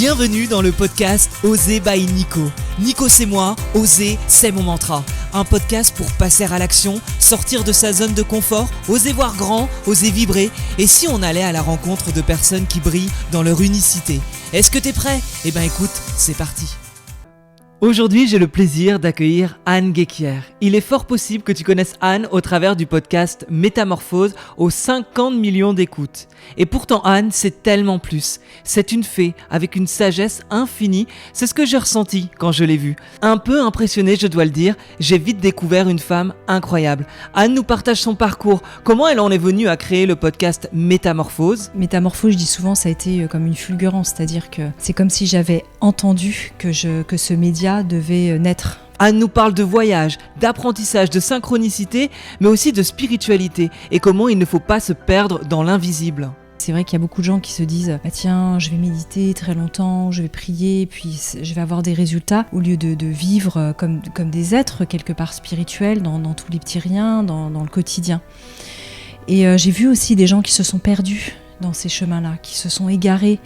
Bienvenue dans le podcast Oser by Nico. Nico c'est moi, oser c'est mon mantra. Un podcast pour passer à l'action, sortir de sa zone de confort, oser voir grand, oser vibrer. Et si on allait à la rencontre de personnes qui brillent dans leur unicité? Est-ce que t'es prêt? Eh ben écoute, c'est parti. Aujourd'hui, j'ai le plaisir d'accueillir Anne Guéquière. Il est fort possible que tu connaisses Anne au travers du podcast Métamorphose aux 50 millions d'écoutes. Et pourtant Anne, c'est tellement plus. C'est une fée avec une sagesse infinie. C'est ce que j'ai ressenti quand je l'ai vue. Un peu impressionné, je dois le dire, j'ai vite découvert une femme incroyable. Anne nous partage son parcours, comment elle en est venue à créer le podcast Métamorphose. Métamorphose, je dis souvent, ça a été comme une fulgurance, c'est-à-dire que c'est comme si j'avais entendu que ce média devait naître. Anne nous parle de voyage, d'apprentissage, de synchronicité, mais aussi de spiritualité et comment il ne faut pas se perdre dans l'invisible. C'est vrai qu'il y a beaucoup de gens qui se disent « Tiens, je vais méditer très longtemps, je vais prier, puis je vais avoir des résultats » au lieu de vivre comme des êtres quelque part spirituels, dans tous les petits riens, dans le quotidien. Et j'ai vu aussi des gens qui se sont perdus dans ces chemins-là, qui se sont égarés.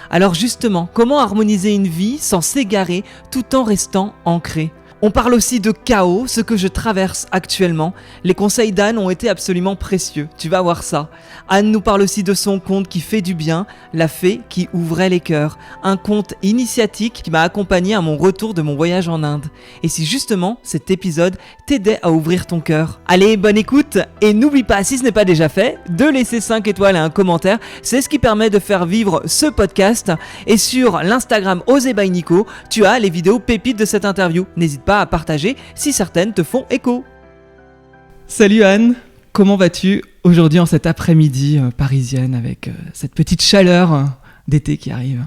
Alors justement, comment harmoniser une vie sans s'égarer tout en restant ancré ? On parle aussi de chaos, ce que je traverse actuellement. Les conseils d'Anne ont été absolument précieux, tu vas voir ça. Anne nous parle aussi de son conte qui fait du bien, La Fée qui ouvrait les cœurs. Un conte initiatique qui m'a accompagné à mon retour de mon voyage en Inde. Et si justement cet épisode t'aidait à ouvrir ton cœur. Allez, bonne écoute et n'oublie pas, si ce n'est pas déjà fait, de laisser 5 étoiles et un commentaire. C'est ce qui permet de faire vivre ce podcast. Et sur l'Instagram Oser by Nico, tu as les vidéos pépites de cette interview. N'hésite pas à partager si certaines te font écho. Salut Anne, comment vas-tu aujourd'hui en cet après-midi parisienne avec cette petite chaleur d'été qui arrive?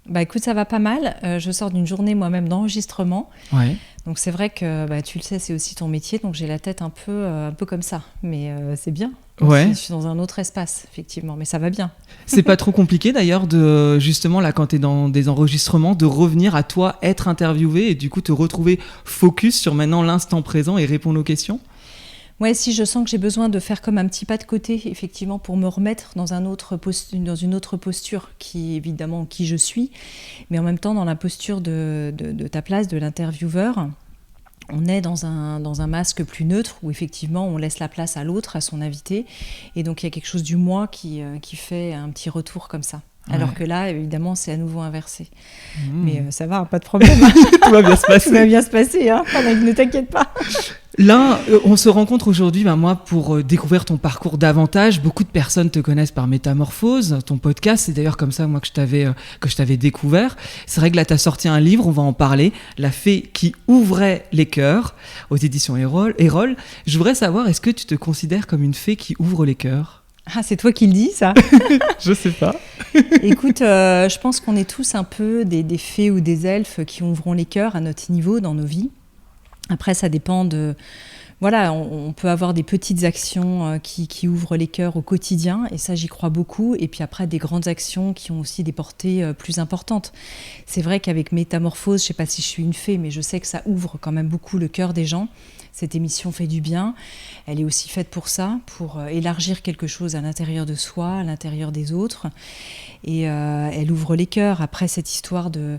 Bah écoute, ça va pas mal. Je sors d'une journée moi-même d'enregistrement. Ouais. Donc c'est vrai que tu le sais, c'est aussi ton métier, donc j'ai la tête un peu comme ça. Mais c'est bien. Ouais. Je suis dans un autre espace, effectivement, mais ça va bien. C'est pas trop compliqué d'ailleurs de, justement, là, quand t'es dans des enregistrements, de revenir à toi, être interviewé et du coup te retrouver focus sur maintenant l'instant présent et répondre aux questions? Ouais, si je sens que j'ai besoin de faire comme un petit pas de côté, effectivement, pour me remettre dans une autre posture qui est évidemment qui je suis, mais en même temps dans la posture de ta place, de l'intervieweur. On est dans un masque plus neutre où effectivement on laisse la place à l'autre, à son invité, et donc il y a quelque chose du moi qui fait un petit retour comme ça. Alors que là, évidemment, c'est à nouveau inversé. Mais ça va, pas de problème. Tout va bien se passer. Tout va bien se passer, hein. Ne t'inquiète pas. Là, on se rencontre aujourd'hui, moi, pour découvrir ton parcours davantage. Beaucoup de personnes te connaissent par Métamorphose, ton podcast. C'est d'ailleurs comme ça, moi, que je t'avais découvert. C'est vrai que là, tu as sorti un livre, on va en parler, La Fée qui ouvrait les cœurs, aux éditions Erol. Je voudrais savoir, est-ce que tu te considères comme une fée qui ouvre les cœurs ? Ah, c'est toi qui le dis, ça? Je sais pas. Écoute, je pense qu'on est tous un peu des fées ou des elfes qui ouvront les cœurs à notre niveau dans nos vies. Après, ça dépend de... Voilà, on peut avoir des petites actions qui ouvrent les cœurs au quotidien, et ça, j'y crois beaucoup. Et puis après, des grandes actions qui ont aussi des portées plus importantes. C'est vrai qu'avec Métamorphose, je ne sais pas si je suis une fée, mais je sais que ça ouvre quand même beaucoup le cœur des gens. Cette émission fait du bien. Elle est aussi faite pour ça, pour élargir quelque chose à l'intérieur de soi, à l'intérieur des autres. Et elle ouvre les cœurs. Après, cette histoire de...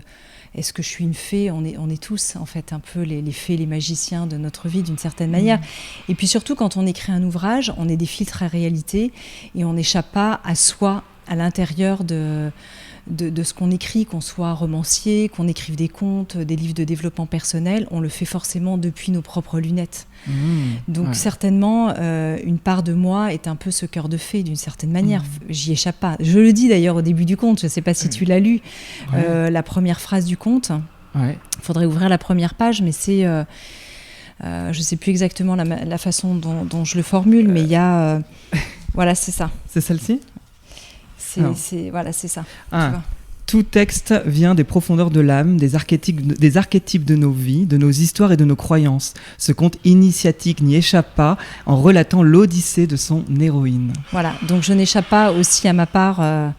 Est-ce que je suis une fée ? On est tous, en fait, un peu les fées, les magiciens de notre vie, d'une certaine manière. Et puis surtout, quand on écrit un ouvrage, on est des filtres à réalité et on n'échappe pas à soi, à l'intérieur de ce qu'on écrit, qu'on soit romancier, qu'on écrive des contes, des livres de développement personnel, on le fait forcément depuis nos propres lunettes. Donc certainement, une part de moi est un peu ce cœur de fée, d'une certaine manière. J'y échappe pas. Je le dis d'ailleurs au début du conte, je ne sais pas si tu l'as lu, la première phrase du conte. Il faudrait ouvrir la première page, mais c'est... je ne sais plus exactement la façon dont je le formule, mais il y a... voilà, c'est ça. C'est celle-ci ? Voilà, c'est ça. Tout texte vient des profondeurs de l'âme, des archétypes de nos vies, de nos histoires et de nos croyances. Ce conte initiatique n'y échappe pas en relatant l'odyssée de son héroïne. Voilà, donc je n'échappe pas aussi à ma part à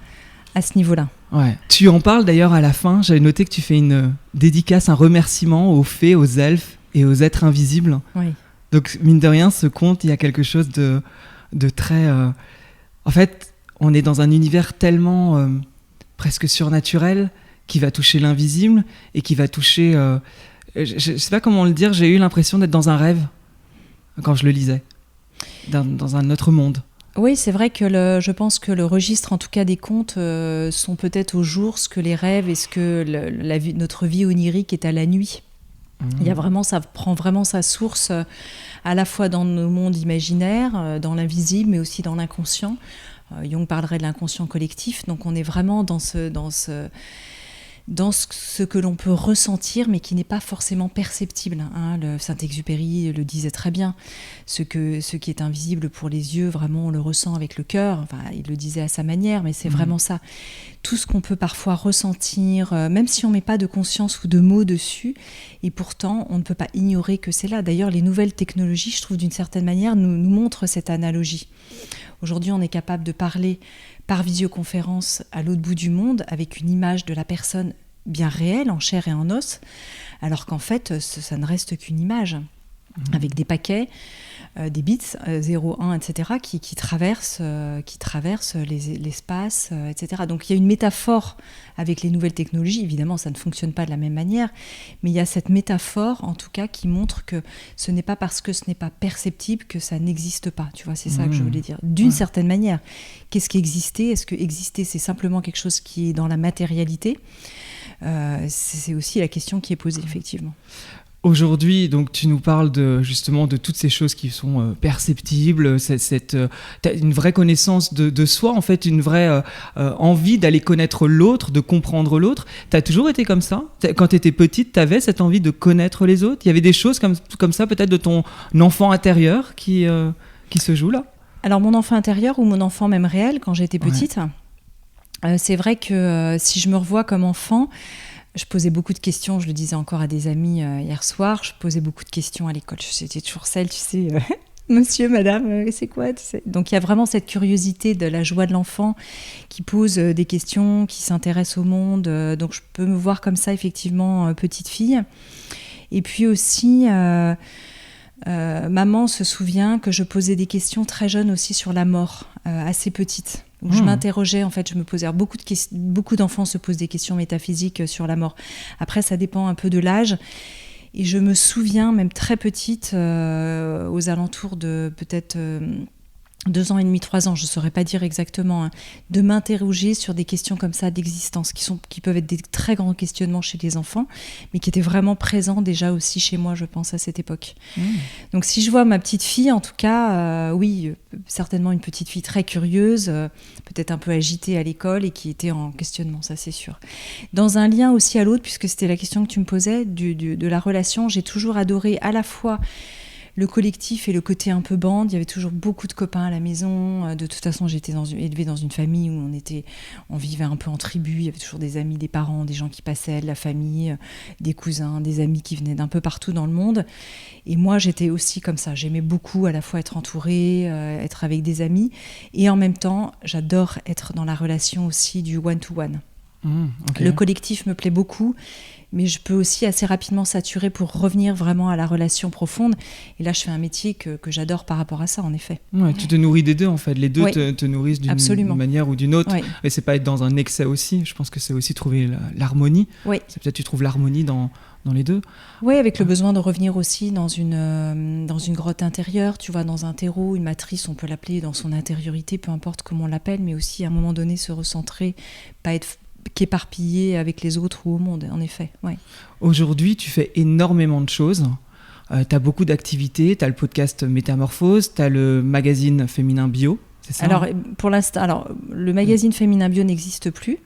ce niveau-là. Ouais. Tu en parles d'ailleurs à la fin, j'avais noté que tu fais une dédicace, un remerciement aux fées, aux elfes et aux êtres invisibles. Oui. Donc mine de rien, ce conte, il y a quelque chose de très... En fait... On est dans un univers tellement presque surnaturel qui va toucher l'invisible et qui va toucher... je ne sais pas comment le dire, j'ai eu l'impression d'être dans un rêve quand je le lisais, dans un autre monde. Oui, c'est vrai que je pense que le registre, en tout cas des contes, sont peut-être au jour ce que les rêves et ce que notre vie onirique est à la nuit. Il y a vraiment, ça prend vraiment sa source à la fois dans nos mondes imaginaires, dans l'invisible, mais aussi dans l'inconscient. Jung parlerait de l'inconscient collectif, donc on est vraiment dans ce que l'on peut ressentir, mais qui n'est pas forcément perceptible. Le Saint-Exupéry le disait très bien. Ce qui est invisible pour les yeux, vraiment, on le ressent avec le cœur. Enfin, il le disait à sa manière, mais c'est vraiment ça. Tout ce qu'on peut parfois ressentir, même si on ne met pas de conscience ou de mots dessus, et pourtant, on ne peut pas ignorer que c'est là. D'ailleurs, les nouvelles technologies, je trouve, d'une certaine manière, nous montrent cette analogie. Aujourd'hui, on est capable de parler par visioconférence à l'autre bout du monde avec une image de la personne bien réelle, en chair et en os, alors qu'en fait, ça ne reste qu'une image, avec des paquets, des bits, 0, 1, etc., qui traversent l'espace, etc. Donc il y a une métaphore avec les nouvelles technologies. Évidemment, ça ne fonctionne pas de la même manière, mais il y a cette métaphore, en tout cas, qui montre que ce n'est pas parce que ce n'est pas perceptible que ça n'existe pas. Tu vois, c'est ça que je voulais dire. D'une certaine manière, qu'est-ce qui existait ? Est-ce que exister, c'est simplement quelque chose qui est dans la matérialité ? C'est aussi la question qui est posée, effectivement. Aujourd'hui, donc, tu nous parles justement de toutes ces choses qui sont perceptibles, t'as une vraie connaissance de soi, en fait, une vraie envie d'aller connaître l'autre, de comprendre l'autre. T'as toujours été comme ça ? Quand t'étais petite, t'avais cette envie de connaître les autres ? Il y avait des choses comme ça, peut-être de ton enfant intérieur qui se joue là ? Alors, mon enfant intérieur ou mon enfant même réel, quand j'étais petite, c'est vrai que si je me revois comme enfant... Je posais beaucoup de questions, je le disais encore à des amis hier soir, je posais beaucoup de questions à l'école. J'étais toujours celle, tu sais, monsieur, madame, c'est quoi, tu sais. Donc il y a vraiment cette curiosité de la joie de l'enfant qui pose des questions, qui s'intéresse au monde. Donc je peux me voir comme ça, effectivement, petite fille. Et puis aussi, maman se souvient que je posais des questions très jeune aussi sur la mort, assez petite. Donc je m'interrogeais, en fait, je me posais... beaucoup d'enfants se posent des questions métaphysiques sur la mort. Après, ça dépend un peu de l'âge. Et je me souviens, même très petite, aux alentours de peut-être 2 ans et demi, 3 ans, je ne saurais pas dire exactement, de m'interroger sur des questions comme ça d'existence, qui peuvent être des très grands questionnements chez les enfants, mais qui étaient vraiment présents déjà aussi chez moi, je pense, à cette époque. Donc si je vois ma petite fille, en tout cas, oui, certainement une petite fille très curieuse, peut-être un peu agitée à l'école et qui était en questionnement, ça c'est sûr. Dans un lien aussi à l'autre, puisque c'était la question que tu me posais, de la relation, j'ai toujours adoré à la fois le collectif et le côté un peu bande. Il y avait toujours beaucoup de copains à la maison. De toute façon, j'étais élevée dans une famille où on vivait un peu en tribu. Il y avait toujours des amis, des parents, des gens qui passaient, de la famille, des cousins, des amis qui venaient d'un peu partout dans le monde. Et moi, j'étais aussi comme ça. J'aimais beaucoup à la fois être entourée, être avec des amis. Et en même temps, j'adore être dans la relation aussi du one-to-one. Okay. Le collectif me plaît beaucoup, mais je peux aussi assez rapidement saturer pour revenir vraiment à la relation profonde. Et là, je fais un métier que j'adore par rapport à ça, en effet. Ouais, tu te nourris des deux, en fait. Les deux te nourrissent d'une manière ou d'une autre. Oui. Et c'est pas être dans un excès aussi. Je pense que c'est aussi trouver l'harmonie. Oui. C'est peut-être tu trouves l'harmonie dans les deux. Oui, avec le besoin de revenir aussi dans une grotte intérieure, tu vois, dans un terreau, une matrice, on peut l'appeler dans son intériorité, peu importe comment on l'appelle, mais aussi à un moment donné se recentrer, pas être qu'éparpillé avec les autres ou au monde, en effet. Ouais. Aujourd'hui, tu fais énormément de choses. Tu as beaucoup d'activités. Tu as le podcast Métamorphose, tu as le magazine Féminin Bio. C'est ça, alors, pour l'instant, le magazine Féminin Bio n'existe plus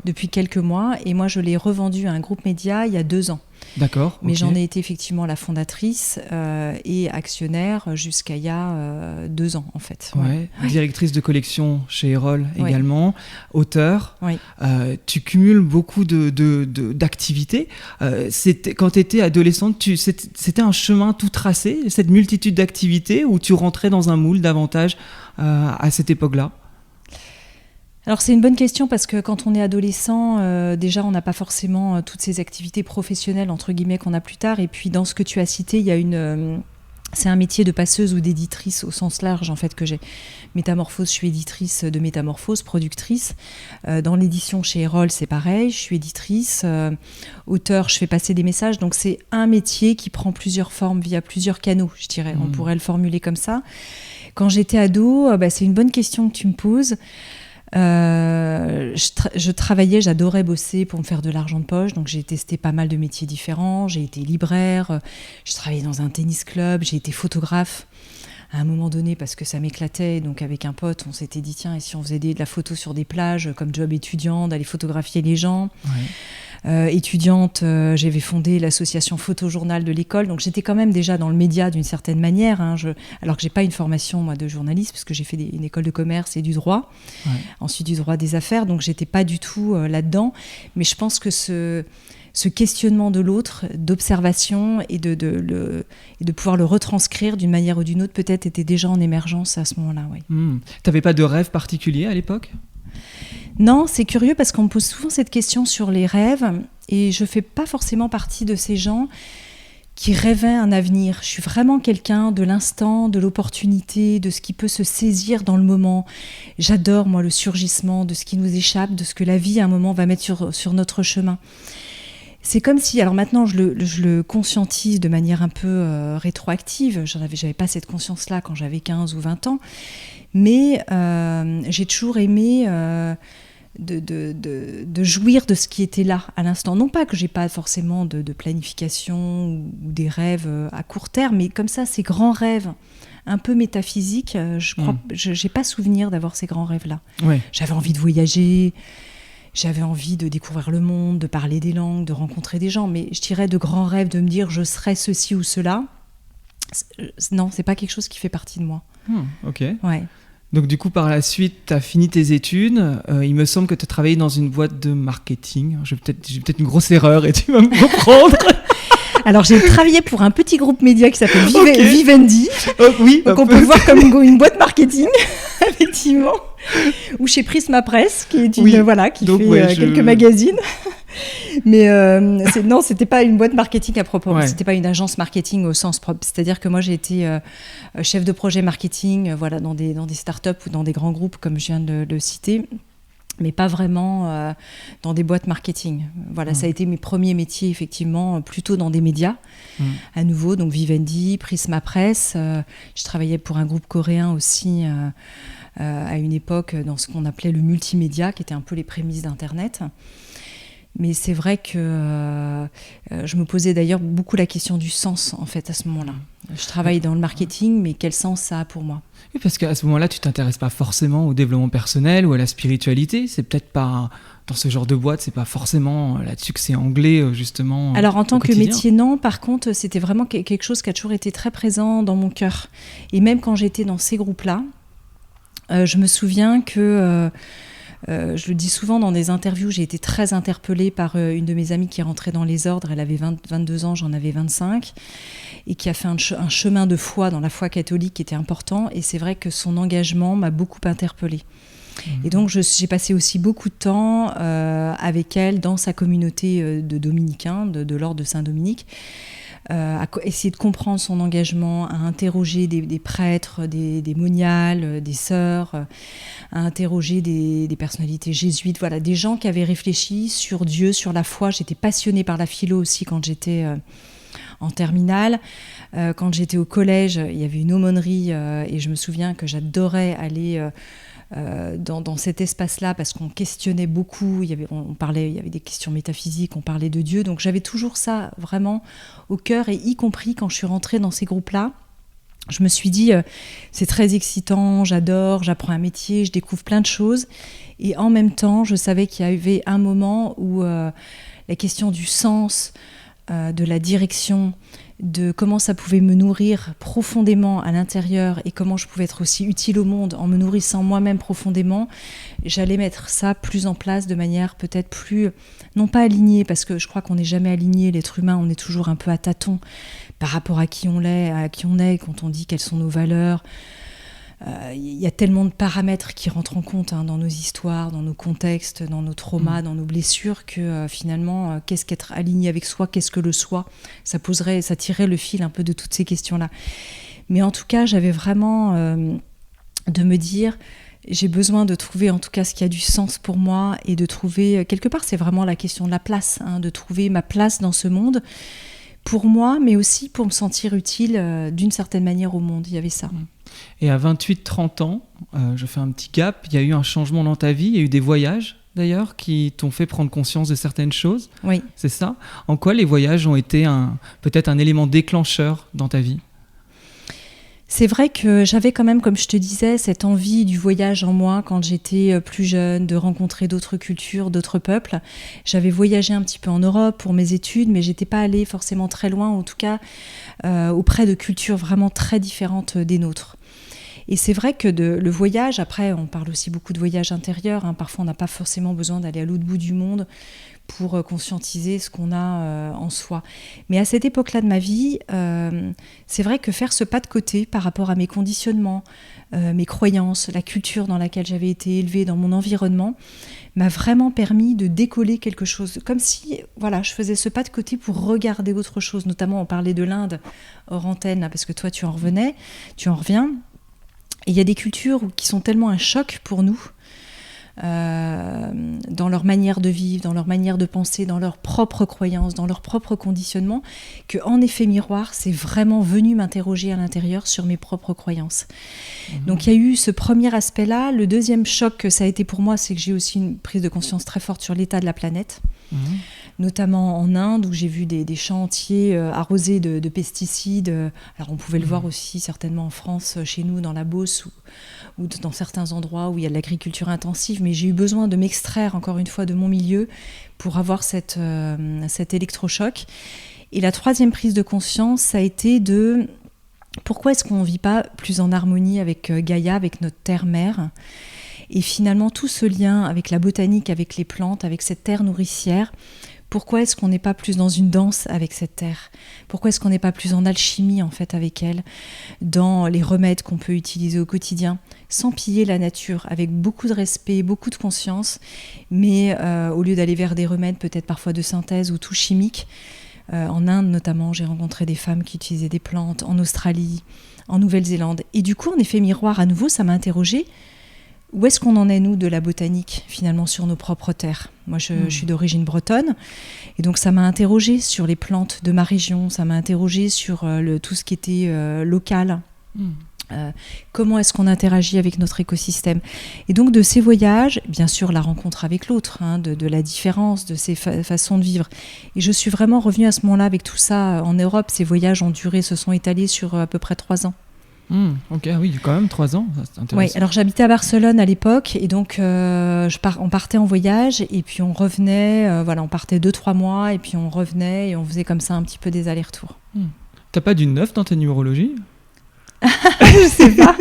depuis quelques mois. Et moi, je l'ai revendu à un groupe média il y a 2 ans. D'accord. Mais j'en ai été effectivement la fondatrice et actionnaire jusqu'à il y a 2 ans, en fait. Ouais. Directrice de collection chez Erol également, auteur. Tu cumules beaucoup d'activités. Quand tu étais adolescente, c'était un chemin tout tracé, cette multitude d'activités, où tu rentrais dans un moule davantage à cette époque-là? Alors c'est une bonne question parce que quand on est adolescent, déjà on n'a pas forcément toutes ces activités professionnelles entre guillemets qu'on a plus tard. Et puis dans ce que tu as cité, il y a C'est un métier de passeuse ou d'éditrice au sens large en fait que j'ai. Métamorphose, je suis éditrice de Métamorphose, productrice. Dans l'édition chez Erol, c'est pareil, je suis éditrice, auteur, je fais passer des messages. Donc c'est un métier qui prend plusieurs formes via plusieurs canaux, je dirais. On pourrait le formuler comme ça. Quand j'étais ado, c'est une bonne question que tu me poses. Je travaillais, j'adorais bosser pour me faire de l'argent de poche, donc j'ai testé pas mal de métiers différents. J'ai été libraire, je travaillais dans un tennis club, j'ai été photographe à un moment donné parce que ça m'éclatait. Donc avec un pote, on s'était dit tiens, et si on faisait de la photo sur des plages comme job étudiant, d'aller photographier les gens. Étudiante, j'avais fondé l'association Photojournal de l'école, donc j'étais quand même déjà dans le média d'une certaine manière, alors que j'ai pas une formation moi de journaliste parce que j'ai fait une école de commerce et du droit, ensuite du droit des affaires, donc j'étais pas du tout là-dedans, mais je pense que ce questionnement de l'autre, d'observation et de pouvoir le retranscrire d'une manière ou d'une autre peut-être était déjà en émergence à ce moment-là. T'avais pas de rêve particulier à l'époque ? Non, c'est curieux parce qu'on me pose souvent cette question sur les rêves et je fais pas forcément partie de ces gens qui rêvaient un avenir. Je suis vraiment quelqu'un de l'instant, de l'opportunité, de ce qui peut se saisir dans le moment. J'adore, moi, le surgissement de ce qui nous échappe, de ce que la vie, à un moment, va mettre sur notre chemin. C'est comme si, alors maintenant, je le conscientise de manière un peu rétroactive. J'avais pas cette conscience-là quand j'avais 15 ou 20 ans. Mais j'ai toujours aimé de jouir de ce qui était là à l'instant. Non pas que j'ai pas forcément de planification ou des rêves à court terme, mais comme ça, ces grands rêves un peu métaphysiques, j'ai pas souvenir d'avoir ces grands rêves-là. Ouais. J'avais envie de voyager, j'avais envie de découvrir le monde, de parler des langues, de rencontrer des gens, mais je dirais de grands rêves, de me dire je serai ceci ou cela. Non, c'est pas quelque chose qui fait partie de moi. Ok. Ouais. Donc du coup, par la suite, tu as fini tes études. Il me semble que tu as travaillé dans une boîte de marketing. J'ai peut-être une grosse erreur et tu vas me reprendre. Alors, j'ai travaillé pour un petit groupe média qui s'appelle Vivendi. Oui, donc, on peut le voir comme une boîte marketing, effectivement. Ou chez Prisma Presse, qui est qui fait quelques magazines. Mais non, c'était pas une boîte marketing à proprement. C'était pas une agence marketing au sens propre. C'est-à-dire que moi, j'ai été chef de projet marketing, dans des startups ou dans des grands groupes, comme je viens de le citer, mais pas vraiment dans des boîtes marketing. Ça a été mes premiers métiers, effectivement, plutôt dans des médias. À nouveau, donc Vivendi, Prisma Presse. Je travaillais pour un groupe coréen aussi. À une époque dans ce qu'on appelait le multimédia, qui était un peu les prémices d'Internet. Mais c'est vrai que je me posais d'ailleurs beaucoup la question du sens, en fait, à ce moment-là. Je travaille dans le marketing, mais quel sens ça a pour moi ? Oui, parce qu'à ce moment-là, tu t'intéresses pas forcément au développement personnel ou à la spiritualité. C'est peut-être pas... Dans ce genre de boîte, c'est pas forcément là-dessus que c'est anglais, justement. Alors, en tant que métier, non. Par contre, c'était vraiment quelque chose qui a toujours été très présent dans mon cœur. Et même quand j'étais dans ces groupes-là, je me souviens que, je le dis souvent dans des interviews, j'ai été très interpellée par une de mes amies qui est rentrée dans les ordres. Elle avait 22 ans, j'en avais 25, et qui a fait un chemin de foi dans la foi catholique qui était important. Et c'est vrai que son engagement m'a beaucoup interpellée. Et donc, j'ai passé aussi beaucoup de temps avec elle dans sa communauté de dominicains, de l'ordre de Saint-Dominique, à essayer de comprendre son engagement, à interroger des prêtres, des moniales, des sœurs, à interroger des personnalités jésuites, des gens qui avaient réfléchi sur Dieu, sur la foi. J'étais passionnée par la philo aussi quand j'étais en terminale. Quand j'étais au collège, il y avait une aumônerie et je me souviens que j'adorais aller... dans cet espace-là, parce qu'on questionnait beaucoup, il y avait des questions métaphysiques, on parlait de Dieu, donc j'avais toujours ça vraiment au cœur, et y compris quand je suis rentrée dans ces groupes-là, je me suis dit, c'est très excitant, j'adore, j'apprends un métier, je découvre plein de choses, et en même temps, je savais qu'il y avait un moment où la question du sens, de la direction, de comment ça pouvait me nourrir profondément à l'intérieur et comment je pouvais être aussi utile au monde en me nourrissant moi-même profondément, j'allais mettre ça plus en place de manière peut-être plus, non pas alignée, parce que je crois qu'on n'est jamais aligné, l'être humain, on est toujours un peu à tâtons par rapport à qui on est, quand on dit quelles sont nos valeurs. Il y a tellement de paramètres qui rentrent en compte dans nos histoires, dans nos contextes, dans nos traumas, dans nos blessures, que finalement, qu'est-ce qu'être aligné avec soi, qu'est-ce que le soi ? Ça tirerait le fil un peu de toutes ces questions-là. Mais en tout cas, j'avais vraiment de me dire, j'ai besoin de trouver en tout cas ce qui a du sens pour moi et de trouver, quelque part, c'est vraiment la question de la place, de trouver ma place dans ce monde pour moi, mais aussi pour me sentir utile d'une certaine manière au monde. Il y avait ça. Et à 28-30 ans, je fais un petit gap, il y a eu un changement dans ta vie, il y a eu des voyages d'ailleurs qui t'ont fait prendre conscience de certaines choses. Oui. C'est ça ? En quoi les voyages ont été peut-être un élément déclencheur dans ta vie ? C'est vrai que j'avais quand même, comme je te disais, cette envie du voyage en moi quand j'étais plus jeune, de rencontrer d'autres cultures, d'autres peuples. J'avais voyagé un petit peu en Europe pour mes études, mais j'étais pas allée forcément très loin, en tout cas auprès de cultures vraiment très différentes des nôtres. Et c'est vrai que le voyage, après on parle aussi beaucoup de voyage intérieur, parfois on n'a pas forcément besoin d'aller à l'autre bout du monde pour conscientiser ce qu'on a en soi. Mais à cette époque-là de ma vie, c'est vrai que faire ce pas de côté par rapport à mes conditionnements, mes croyances, la culture dans laquelle j'avais été élevée, dans mon environnement, m'a vraiment permis de décoller quelque chose. Comme si je faisais ce pas de côté pour regarder autre chose. Notamment, on parlait de l'Inde hors antenne, parce que toi, tu en reviens. Et il y a des cultures qui sont tellement un choc pour nous, dans leur manière de vivre, dans leur manière de penser, dans leurs propres croyances, dans leur propre conditionnement, qu'en effet miroir, c'est vraiment venu m'interroger à l'intérieur sur mes propres croyances. Donc il y a eu ce premier aspect-là. Le deuxième choc que ça a été pour moi, c'est que j'ai aussi une prise de conscience très forte sur l'état de la planète. Notamment en Inde, où j'ai vu des champs entiers arrosés de pesticides. Alors on pouvait le voir aussi certainement en France, chez nous, dans la Beauce, ou dans certains endroits où il y a de l'agriculture intensive, mais j'ai eu besoin de m'extraire encore une fois de mon milieu pour avoir cet électrochoc. Et la troisième prise de conscience, ça a été de pourquoi est-ce qu'on ne vit pas plus en harmonie avec Gaïa, avec notre terre-mère ? Et finalement, tout ce lien avec la botanique, avec les plantes, avec cette terre nourricière, pourquoi est-ce qu'on n'est pas plus dans une danse avec cette terre ? Pourquoi est-ce qu'on n'est pas plus en alchimie en fait avec elle, dans les remèdes qu'on peut utiliser au quotidien, sans piller la nature, avec beaucoup de respect, beaucoup de conscience, mais au lieu d'aller vers des remèdes peut-être parfois de synthèse ou tout chimique. En Inde notamment, j'ai rencontré des femmes qui utilisaient des plantes, en Australie, en Nouvelle-Zélande. Et du coup, en effet miroir à nouveau, ça m'a interrogée. Où est-ce qu'on en est, nous, de la botanique, finalement, sur nos propres terres ? Moi, je suis d'origine bretonne, et donc ça m'a interrogée sur les plantes de ma région, ça m'a interrogée sur tout ce qui était local. Comment est-ce qu'on interagit avec notre écosystème ? Et donc, de ces voyages, bien sûr, la rencontre avec l'autre, de la différence, de ces façons de vivre. Et je suis vraiment revenue à ce moment-là avec tout ça en Europe. Ces voyages se sont étalés sur à peu près 3 ans. Ok, oui, quand même 3 ans, c'est intéressant. Oui, alors j'habitais à Barcelone à l'époque, et donc on partait en voyage, et puis on revenait, on partait 2-3 mois, et puis on revenait, et on faisait comme ça un petit peu des allers-retours. T'as pas du 9 dans ta numérologie ? Je sais pas.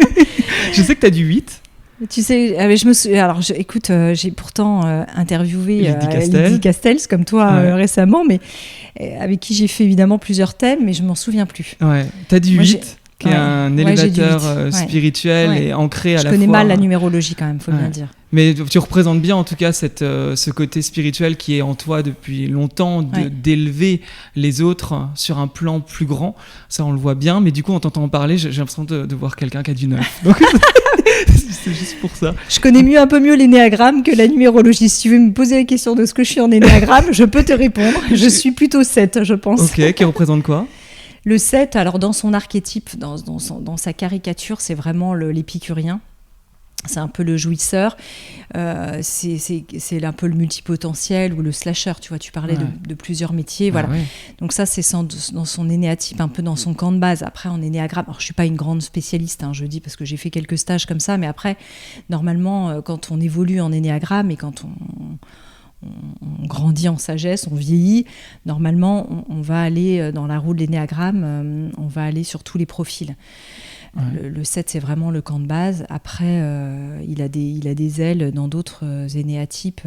Je sais que t'as du 8. Tu sais, je me souviens. Alors, écoute, j'ai pourtant interviewé Lydie Castells, comme toi, récemment, mais avec qui j'ai fait évidemment plusieurs thèmes, mais je m'en souviens plus. Ouais, t'as du 8 qui est un élévateur spirituel et ancré à la fois. Je connais mal la numérologie quand même, faut bien dire. Mais tu représentes bien en tout cas ce côté spirituel qui est en toi depuis longtemps, d'élever les autres sur un plan plus grand. Ça, on le voit bien, mais du coup, en t'entendant parler, j'ai l'impression de voir quelqu'un qui a du 9. Donc, c'est juste pour ça. Je connais un peu mieux l'énéagramme que la numérologie. Si tu veux me poser la question de ce que je suis en énéagramme, je peux te répondre. Je suis plutôt 7, je pense. Ok, qui représente quoi ? Le 7, alors dans son archétype, dans sa caricature, c'est vraiment l'épicurien. C'est un peu le jouisseur, c'est un peu le multipotentiel ou le slasher, tu vois, tu parlais de plusieurs métiers, voilà. Ouais. Donc ça, c'est dans son énéatype, un peu dans son camp de base. Après, en énéagramme, alors je suis pas une grande spécialiste, je dis parce que j'ai fait quelques stages comme ça, mais après, normalement, quand on évolue en énéagramme et quand on grandit en sagesse, on vieillit, normalement, on va aller dans la roue de l'énéagramme, on va aller sur tous les profils. Ouais. Le 7, c'est vraiment le camp de base. Après, il a des ailes dans d'autres énéatypes.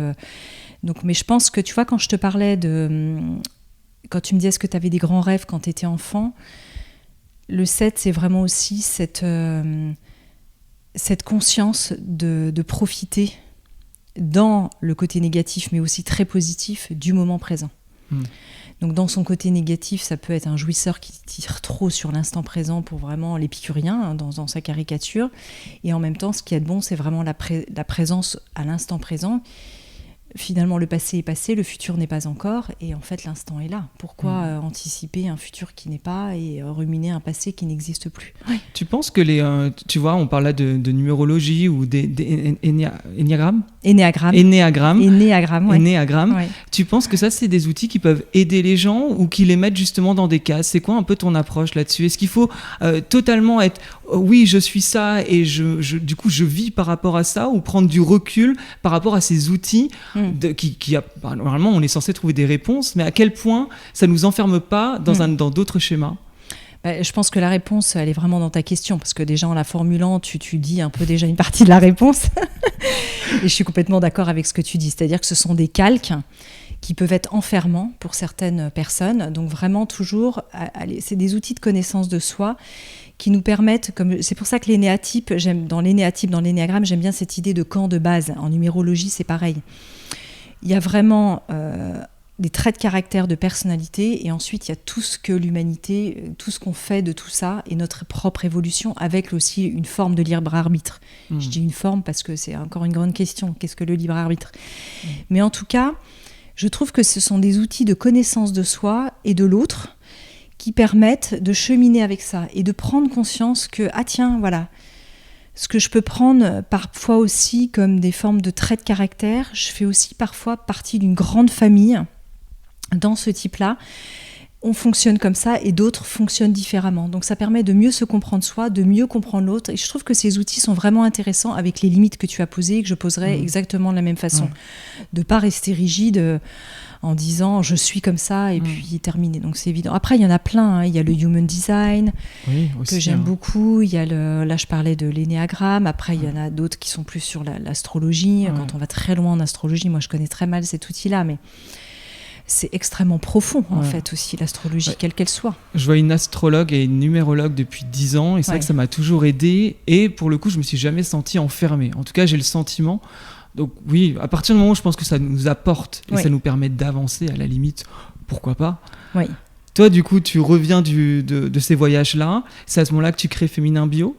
Donc, mais je pense que, tu vois, quand je te parlais quand tu me disais est-ce que tu avais des grands rêves quand tu étais enfant, le 7, c'est vraiment aussi cette conscience de profiter dans le côté négatif, mais aussi très positif, du moment présent. Donc dans son côté négatif, ça peut être un jouisseur qui tire trop sur l'instant présent pour vraiment l'épicurien, hein, dans sa caricature. Et en même temps, ce qui est bon, c'est vraiment la présence à l'instant présent. Finalement, le passé est passé, le futur n'est pas encore, et en fait, l'instant est là. Pourquoi anticiper un futur qui n'est pas et ruminer un passé qui n'existe plus? Tu penses que tu vois, on parle là de numérologie ou des énéagrammes. Ouais. Tu penses que ça, c'est des outils qui peuvent aider les gens ou qui les mettent justement dans des cases? C'est quoi un peu ton approche là-dessus? Est-ce qu'il faut totalement être oui, je suis ça et du coup, je vis par rapport à ça, ou prendre du recul par rapport à ces outils normalement, on est censé trouver des réponses, mais à quel point ça ne nous enferme pas dans d'autres schémas? Je pense que la réponse, elle est vraiment dans ta question, parce que déjà en la formulant, tu dis un peu déjà une partie de la réponse. Et je suis complètement d'accord avec ce que tu dis, c'est-à-dire que ce sont des calques qui peuvent être enfermants pour certaines personnes. Donc vraiment toujours, c'est des outils de connaissance de soi qui nous permettent, c'est pour ça que l'énéatype, dans l'énéagramme, j'aime bien cette idée de camp de base. En numérologie, c'est pareil. Il y a vraiment des traits de caractère, de personnalité, et ensuite il y a tout ce que l'humanité, tout ce qu'on fait de tout ça, et notre propre évolution, avec aussi une forme de libre arbitre. Je dis une forme parce que c'est encore une grande question. Qu'est-ce que le libre arbitre? Mais en tout cas, je trouve que ce sont des outils de connaissance de soi et de l'autre qui permettent de cheminer avec ça et de prendre conscience que, voilà, ce que je peux prendre parfois aussi comme des formes de traits de caractère, je fais aussi parfois partie d'une grande famille dans ce type-là. On fonctionne comme ça et d'autres fonctionnent différemment. Donc ça permet de mieux se comprendre soi, de mieux comprendre l'autre. Et je trouve que ces outils sont vraiment intéressants avec les limites que tu as posées et que je poserais exactement de la même façon. De ne pas rester rigide en disant je suis comme ça et puis terminé. Donc c'est évident. Après, il y en a plein. Il y a le Human Design que j'aime beaucoup. Il y a là, je parlais de l'énéagramme. Après, il y en a d'autres qui sont plus sur l'astrologie. Quand on va très loin en astrologie, moi je connais très mal cet outil-là, mais c'est extrêmement profond, en fait, aussi, l'astrologie, quelle qu'elle soit. Je vois une astrologue et une numérologue depuis 10 ans, et c'est vrai que ça m'a toujours aidé, et pour le coup, je me suis jamais senti enfermé. En tout cas, j'ai le sentiment. Donc oui, à partir du moment où je pense que ça nous apporte, et ça nous permet d'avancer, à la limite, pourquoi pas. Toi, du coup, tu reviens de ces voyages-là, c'est à ce moment-là que tu crées Féminin Bio?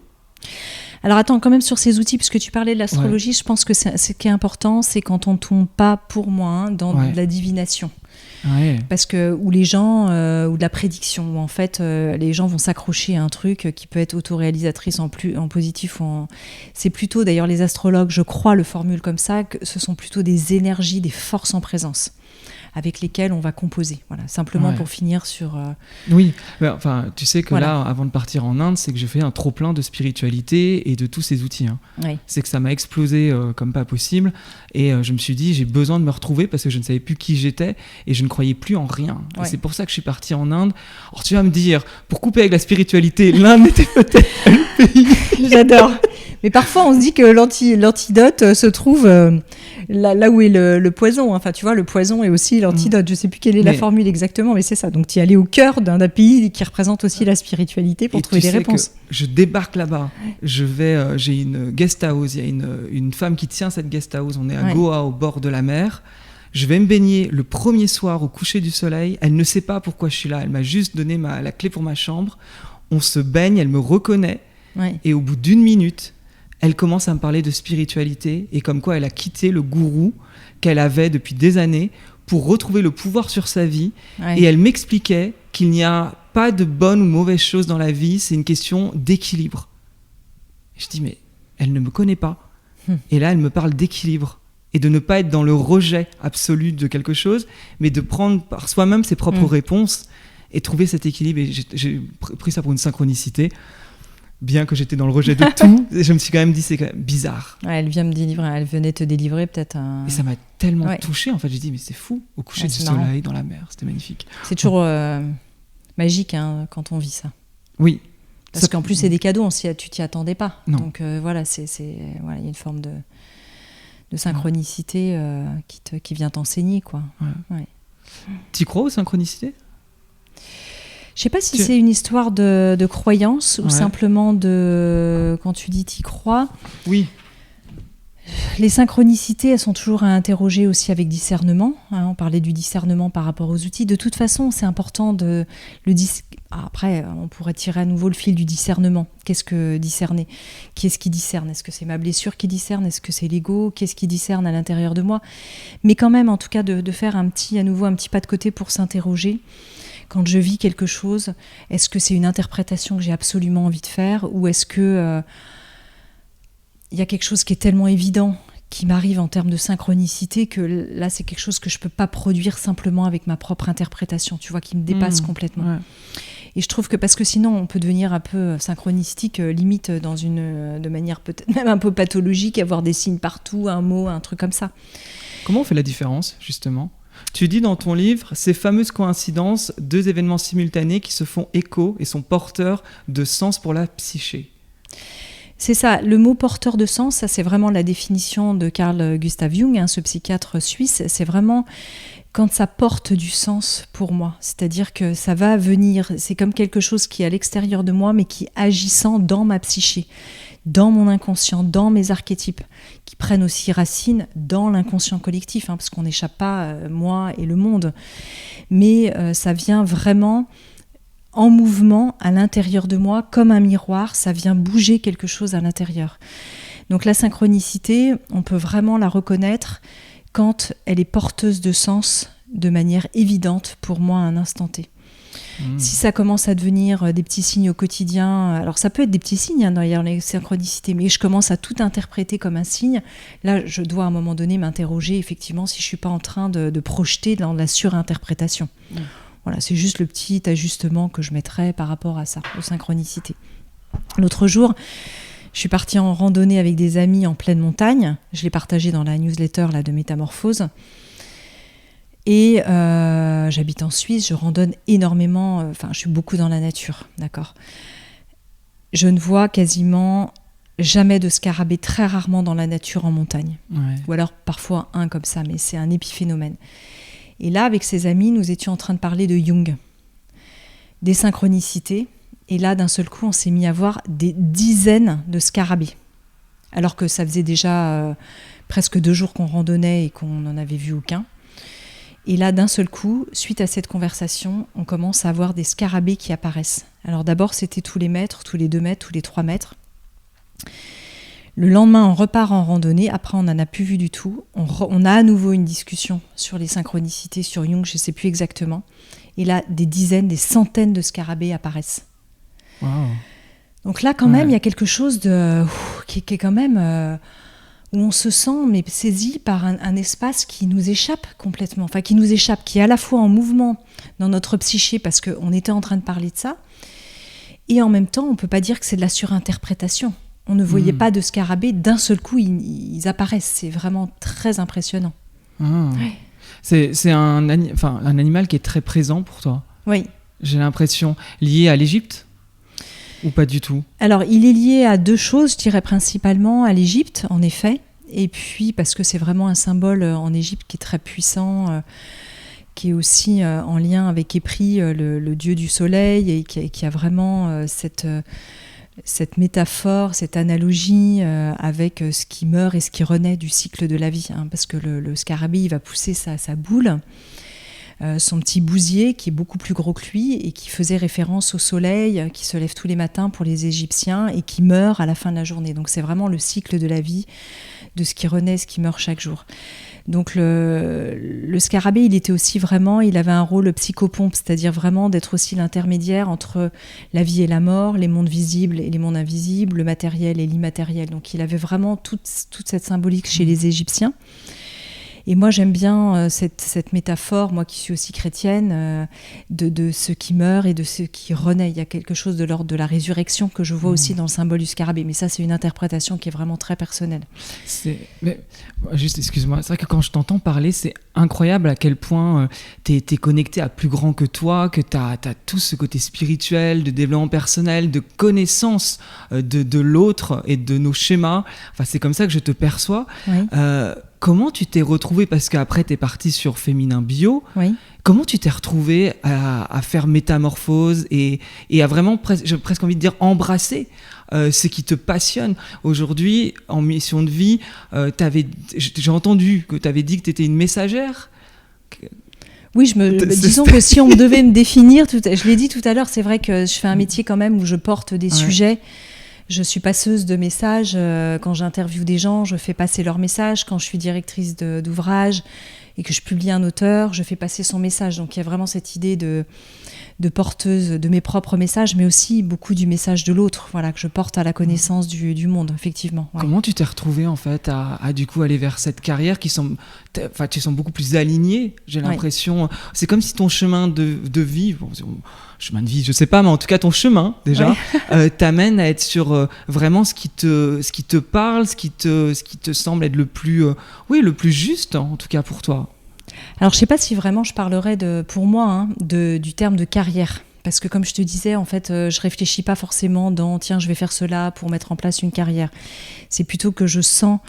Alors attends, quand même sur ces outils, puisque tu parlais de l'astrologie, je pense que ce qui est important, c'est quand on ne tombe pas, pour moi, dans de la divination. Parce que, ou les gens, ou de la prédiction, où en fait les gens vont s'accrocher à un truc qui peut être autoréalisatrice en positif ou en... C'est plutôt, d'ailleurs les astrologues, je crois, le formulent comme ça, que ce sont plutôt des énergies, des forces en présence avec lesquelles on va composer. Voilà, simplement pour finir sur... Oui, mais, enfin, tu sais que là, avant de partir en Inde, c'est que j'ai fait un trop-plein de spiritualité et de tous ces outils. C'est que ça m'a explosé comme pas possible, et je me suis dit, j'ai besoin de me retrouver parce que je ne savais plus qui j'étais et je ne croyais plus en rien. Et c'est pour ça que je suis parti en Inde. Alors tu vas me dire, pour couper avec la spiritualité, l'Inde était peut-être le pays. J'adore. Mais parfois, on se dit que l'antidote se trouve là où est le poison. Enfin, tu vois, le poison est aussi l'antidote. Je ne sais plus quelle est la formule exactement, mais c'est ça. Donc, tu es allé au cœur d'un pays qui représente aussi la spiritualité pour trouver des réponses. Je débarque là-bas. J'ai une guest house. Il y a une femme qui tient cette guest house. On est à Goa, au bord de la mer. Je vais me baigner le premier soir au coucher du soleil. Elle ne sait pas pourquoi je suis là. Elle m'a juste donné la clé pour ma chambre. On se baigne, elle me reconnaît. Et au bout d'1 minute, elle commence à me parler de spiritualité et comme quoi elle a quitté le gourou qu'elle avait depuis des années pour retrouver le pouvoir sur sa vie. Et elle m'expliquait qu'il n'y a pas de bonne ou mauvaise chose dans la vie, c'est une question d'équilibre. Je dis, mais elle ne me connaît pas. Et là, elle me parle d'équilibre et de ne pas être dans le rejet absolu de quelque chose, mais de prendre par soi-même ses propres réponses et trouver cet équilibre. Et j'ai pris ça pour une synchronicité. Bien que j'étais dans le rejet de tout, je me suis quand même dit, c'est quand même bizarre. Elle vient me délivrer, elle venait te délivrer peut-être. Et ça m'a tellement touché, en fait. J'ai dit, mais c'est fou, au coucher du soleil, dans la mer, c'était magnifique. C'est toujours magique quand on vit ça. Oui. Parce qu'en plus, c'est des cadeaux, tu t'y attendais pas. Non. Donc voilà, il y a une forme de synchronicité qui vient t'enseigner, quoi. Tu crois aux synchronicités ? Je sais pas si c'est une histoire de croyance ou simplement quand tu dis t'y crois. Oui. Les synchronicités, elles sont toujours à interroger aussi avec discernement. On parlait du discernement par rapport aux outils. De toute façon, c'est important de Après, on pourrait tirer à nouveau le fil du discernement. Qu'est-ce que discerner ? Qui est-ce qui discerne ? Est-ce que c'est ma blessure qui discerne ? Est-ce que c'est l'ego ? Qu'est-ce qui discerne à l'intérieur de moi ? Mais quand même, en tout cas, de faire à nouveau un petit pas de côté pour s'interroger. Quand je vis quelque chose, est-ce que c'est une interprétation que j'ai absolument envie de faire ? Ou est-ce que y a quelque chose qui est tellement évident, qui m'arrive en termes de synchronicité, que là, c'est quelque chose que je ne peux pas produire simplement avec ma propre interprétation, tu vois, qui me dépasse complètement. Ouais. Et je trouve que, parce que sinon, on peut devenir un peu synchronistique, limite de manière peut-être même un peu pathologique, avoir des signes partout, un mot, un truc comme ça. Comment on fait la différence, justement ? Tu dis dans ton livre, ces fameuses coïncidences, 2 événements simultanés qui se font écho et sont porteurs de sens pour la psyché. C'est ça, le mot porteur de sens, ça c'est vraiment la définition de Carl Gustav Jung, ce psychiatre suisse, c'est vraiment quand ça porte du sens pour moi, c'est-à-dire que ça va venir, c'est comme quelque chose qui est à l'extérieur de moi mais qui est agissant dans ma psyché, dans mon inconscient, dans mes archétypes, qui prennent aussi racine dans l'inconscient collectif, parce qu'on n'échappe pas, moi et le monde, mais ça vient vraiment en mouvement à l'intérieur de moi, comme un miroir, ça vient bouger quelque chose à l'intérieur. Donc la synchronicité, on peut vraiment la reconnaître quand elle est porteuse de sens de manière évidente pour moi à un instant T. Si ça commence à devenir des petits signes au quotidien, alors ça peut être des petits signes d'ailleurs les synchronicités, mais je commence à tout interpréter comme un signe, là je dois à un moment donné m'interroger effectivement si je ne suis pas en train de projeter dans la surinterprétation. Voilà, c'est juste le petit ajustement que je mettrais par rapport à ça, aux synchronicités. L'autre jour, je suis partie en randonnée avec des amis en pleine montagne. Je l'ai partagé dans la newsletter là, de Métamorphose. Et j'habite en Suisse, je randonne énormément, je suis beaucoup dans la nature, d'accord. Je ne vois quasiment jamais de scarabée, très rarement dans la nature en montagne. Ouais. Ou alors parfois un comme ça, mais c'est un épiphénomène. Et là, avec ses amis, nous étions en train de parler de Jung, des synchronicités. Et là, d'un seul coup, on s'est mis à voir des dizaines de scarabées. Alors que ça faisait déjà presque 2 jours qu'on randonnait et qu'on n'en avait vu aucun. Et là, d'un seul coup, suite à cette conversation, on commence à avoir des scarabées qui apparaissent. Alors d'abord, c'était tous les mètres, tous les 2 mètres, tous les 3 mètres. Le lendemain, on repart en randonnée. Après, on n'en a plus vu du tout. On a à nouveau une discussion sur les synchronicités, sur Jung, je ne sais plus exactement. Et là, des dizaines, des centaines de scarabées apparaissent. Wow. Donc là, quand même, il y a quelque chose qui est quand même... où on se sent saisi par un espace qui nous échappe complètement. Enfin, qui nous échappe, qui est à la fois en mouvement dans notre psyché, parce qu'on était en train de parler de ça. Et en même temps, on ne peut pas dire que c'est de la surinterprétation. On ne voyait pas de scarabées, d'un seul coup, ils apparaissent. C'est vraiment très impressionnant. Ouais. C'est un animal qui est très présent pour toi. Oui. J'ai l'impression, lié à l'Égypte ou pas du tout ? Alors, il est lié à 2 choses, je dirais principalement à l'Égypte, en effet. Et puis, parce que c'est vraiment un symbole en Égypte qui est très puissant, qui est aussi en lien avec Épri, le dieu du soleil, et qui a vraiment cette métaphore, cette analogie avec ce qui meurt et ce qui renaît du cycle de la vie. Parce que le scarabée, il va pousser sa boule, son petit bousier qui est beaucoup plus gros que lui et qui faisait référence au soleil qui se lève tous les matins pour les Égyptiens et qui meurt à la fin de la journée. Donc c'est vraiment le cycle de la vie, de ce qui renaît, ce qui meurt chaque jour. Donc le scarabée, il avait un rôle psychopompe, c'est-à-dire vraiment d'être aussi l'intermédiaire entre la vie et la mort, les mondes visibles et les mondes invisibles, le matériel et l'immatériel. Donc il avait vraiment toute cette symbolique chez les Égyptiens. Et moi, j'aime bien cette métaphore, moi qui suis aussi chrétienne, de ce qui meurt et de ce qui renaît. Il y a quelque chose de l'ordre de la résurrection que je vois aussi dans le symbole du scarabée. Mais ça, c'est une interprétation qui est vraiment très personnelle. Juste, excuse-moi, c'est vrai que quand je t'entends parler, c'est incroyable à quel point t'es connecté à plus grand que toi, que t'as tout ce côté spirituel, de développement personnel, de connaissance de l'autre et de nos schémas. Enfin, c'est comme ça que je te perçois. Oui. comment tu t'es retrouvée, parce qu'après tu es partie sur Féminin Bio, Oui. comment tu t'es retrouvée à faire Métamorphose et à vraiment, j'ai presque envie de dire, embrasser ce qui te passionne. Aujourd'hui, en mission de vie, j'ai entendu que tu avais dit que tu étais une messagère. Oui, disons que si on devait me définir, je l'ai dit tout à l'heure, c'est vrai que je fais un métier quand même où je porte des sujets. Je suis passeuse de messages. Quand j'interviewe des gens, je fais passer leurs messages. Quand je suis directrice d'ouvrage et que je publie un auteur, je fais passer son message. Donc il y a vraiment cette idée de porteuse de mes propres messages, mais aussi beaucoup du message de l'autre, voilà, que je porte à la connaissance du monde, effectivement. Ouais. Comment tu t'es retrouvée en fait à du coup aller vers cette carrière qui semble, enfin tu sembles beaucoup plus alignée, j'ai l'impression. C'est comme si ton chemin de vie, chemin de vie, je sais pas, mais en tout cas ton chemin déjà t'amène à être sur vraiment ce qui te parle, ce qui te semble être le plus juste en tout cas pour toi. Alors, je ne sais pas si vraiment je parlerais pour moi du terme de carrière. Parce que comme je te disais, en fait, je ne réfléchis pas forcément tiens, je vais faire cela pour mettre en place une carrière. C'est plutôt que je sens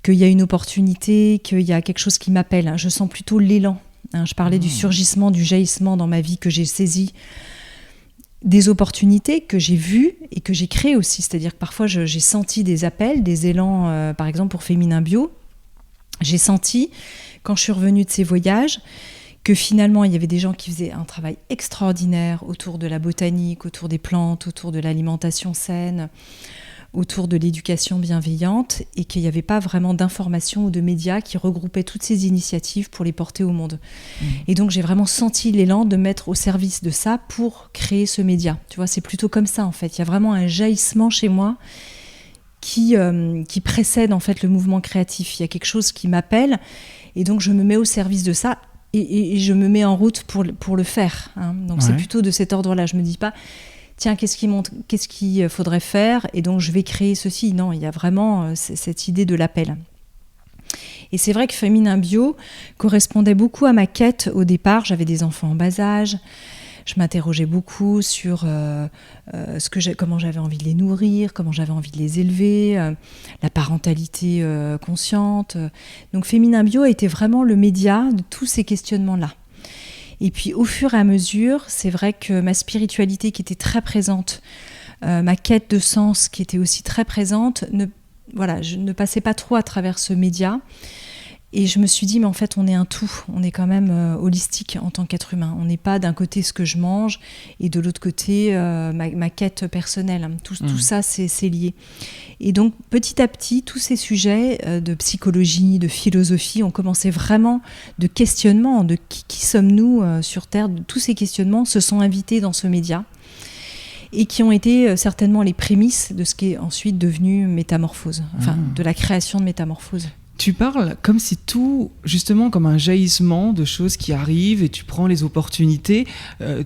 qu'il y a une opportunité, qu'il y a quelque chose qui m'appelle. Je sens plutôt l'élan. Je parlais du surgissement, du jaillissement dans ma vie que j'ai saisi. Des opportunités que j'ai vues et que j'ai créées aussi. C'est-à-dire que parfois, j'ai senti des appels, des élans, par exemple pour Féminin Bio. J'ai senti, quand je suis revenue de ces voyages, que finalement, il y avait des gens qui faisaient un travail extraordinaire autour de la botanique, autour des plantes, autour de l'alimentation saine, autour de l'éducation bienveillante, et qu'il n'y avait pas vraiment d'informations ou de médias qui regroupaient toutes ces initiatives pour les porter au monde. Et donc, j'ai vraiment senti l'élan de mettre au service de ça pour créer ce média. Tu vois, c'est plutôt comme ça, en fait. Il y a vraiment un jaillissement chez moi qui précède en fait le mouvement créatif. Il y a quelque chose qui m'appelle et donc je me mets au service de ça et je me mets en route pour le faire. Donc c'est plutôt de cet ordre-là. Je me dis pas tiens, qu'est-ce qu'il faudrait faire et donc je vais créer ceci. Non, il y a vraiment cette idée de l'appel. Et c'est vrai que Féminin Bio correspondait beaucoup à ma quête au départ. J'avais des enfants en bas âge. Je m'interrogeais beaucoup sur comment j'avais envie de les nourrir, comment j'avais envie de les élever, la parentalité consciente. Donc Féminin Bio a été vraiment le média de tous ces questionnements-là. Et puis au fur et à mesure, c'est vrai que ma spiritualité qui était très présente, ma quête de sens qui était aussi très présente, je ne passais pas trop à travers ce média. Et je me suis dit, mais en fait, on est un tout. On est quand même holistique en tant qu'être humain. On n'est pas d'un côté ce que je mange et de l'autre côté ma quête personnelle. Tout ça, c'est lié. Et donc, petit à petit, tous ces sujets de psychologie, de philosophie ont commencé vraiment de questionnement, de qui sommes-nous sur Terre. Tous ces questionnements se sont invités dans ce média et qui ont été certainement les prémices de ce qui est ensuite devenu Métamorphose, de la création de Métamorphose. Tu parles comme si tout, justement, comme un jaillissement de choses qui arrivent et tu prends les opportunités.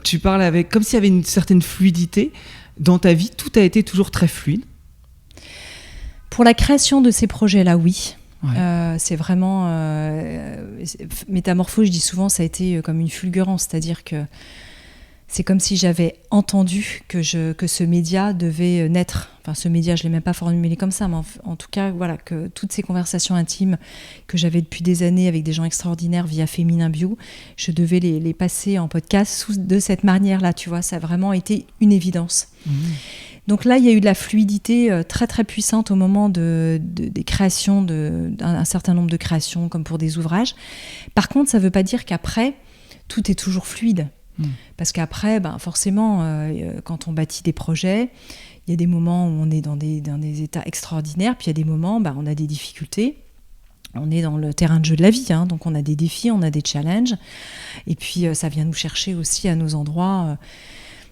Tu parles comme s'il y avait une certaine fluidité. Dans ta vie, tout a été toujours très fluide. Pour la création de ces projets-là, oui. Ouais. C'est vraiment... Métamorphose, je dis souvent, ça a été comme une fulgurance. C'est-à-dire que c'est comme si j'avais entendu que ce média devait naître. Enfin, ce média, je ne l'ai même pas formulé comme ça, mais en tout cas, voilà, que toutes ces conversations intimes que j'avais depuis des années avec des gens extraordinaires via Féminin Bio, je devais les passer en podcast de cette manière-là, tu vois. Ça a vraiment été une évidence. Donc là, il y a eu de la fluidité très, très puissante au moment des créations, un certain nombre de créations, comme pour des ouvrages. Par contre, ça ne veut pas dire qu'après, tout est toujours fluide. Parce qu'après, forcément, quand on bâtit des projets, il y a des moments où on est dans des états extraordinaires, puis il y a des moments, on a des difficultés. On est dans le terrain de jeu de la vie, donc on a des défis, on a des challenges. Et puis, ça vient nous chercher aussi à nos endroits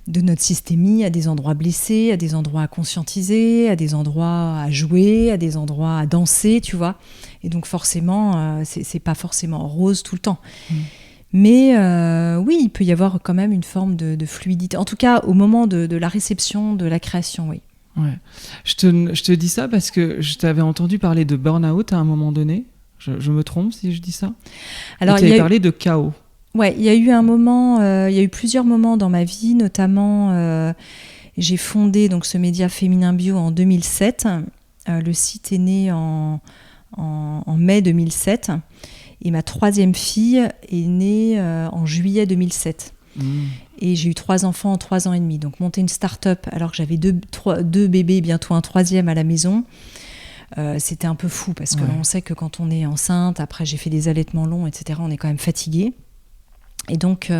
de notre systémie, à des endroits blessés, à des endroits à conscientiser, à des endroits à jouer, à des endroits à danser, tu vois. Et donc, forcément, c'est pas forcément rose tout le temps. Mais oui, il peut y avoir quand même une forme de fluidité. En tout cas, au moment de la réception, de la création, oui. Ouais. Je te dis ça parce que je t'avais entendu parler de burn-out à un moment donné. Je me trompe si je dis ça? Alors, tu avais parlé de chaos. Ouais, il y a eu un moment, il y a eu plusieurs moments dans ma vie, notamment j'ai fondé donc ce média Féminin Bio en 2007. Le site est né en mai 2007. Et ma 3e fille est née en juillet 2007. Et j'ai eu 3 enfants en 3 ans et demi. Donc monter une start-up alors que j'avais 2 bébés, bientôt un 3e à la maison, c'était un peu fou parce qu'on sait que quand on est enceinte, après j'ai fait des allaitements longs, etc., on est quand même fatigué. Et donc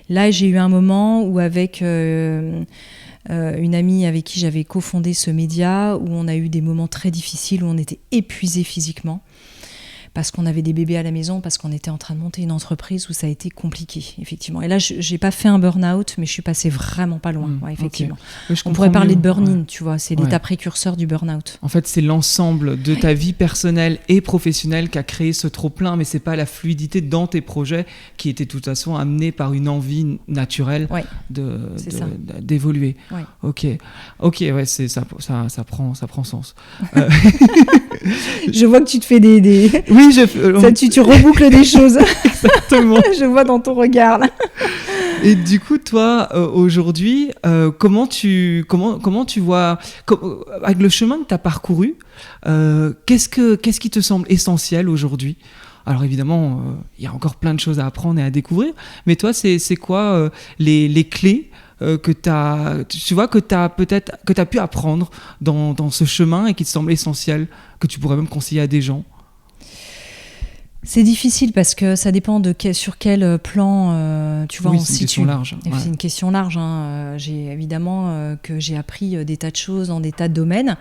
là, j'ai eu un moment où avec une amie avec qui j'avais cofondé ce média, où on a eu des moments très difficiles, où on était épuisés physiquement, parce qu'on avait des bébés à la maison, parce qu'on était en train de monter une entreprise où ça a été compliqué, effectivement. Et là, j'ai pas fait un burn-out, mais je suis passée vraiment pas loin, effectivement. Okay. On pourrait parler de burn-in, tu vois, c'est l'état précurseur du burn-out. En fait, c'est l'ensemble de ta vie personnelle et professionnelle qui a créé ce trop-plein, mais c'est pas la fluidité dans tes projets qui était de toute façon amenée par une envie naturelle d'évoluer. Ouais. Ok, ouais, ça prend sens. Je vois que tu te fais des... Oui, tu reboucles des choses. Exactement. Je vois dans ton regard là. Et du coup, toi, aujourd'hui, comment tu vois, avec le chemin que tu as parcouru, qu'est-ce qui te semble essentiel aujourd'hui ? Alors évidemment, il y a encore plein de choses à apprendre et à découvrir, mais toi, c'est quoi les clés que tu as pu apprendre dans ce chemin et qui te semble essentiel, que tu pourrais même conseiller à des gens ? C'est difficile parce que ça dépend sur quel plan tu vois, on se situe. C'est une question large. C'est une question large. J'ai évidemment que j'ai appris des tas de choses dans des tas de domaines.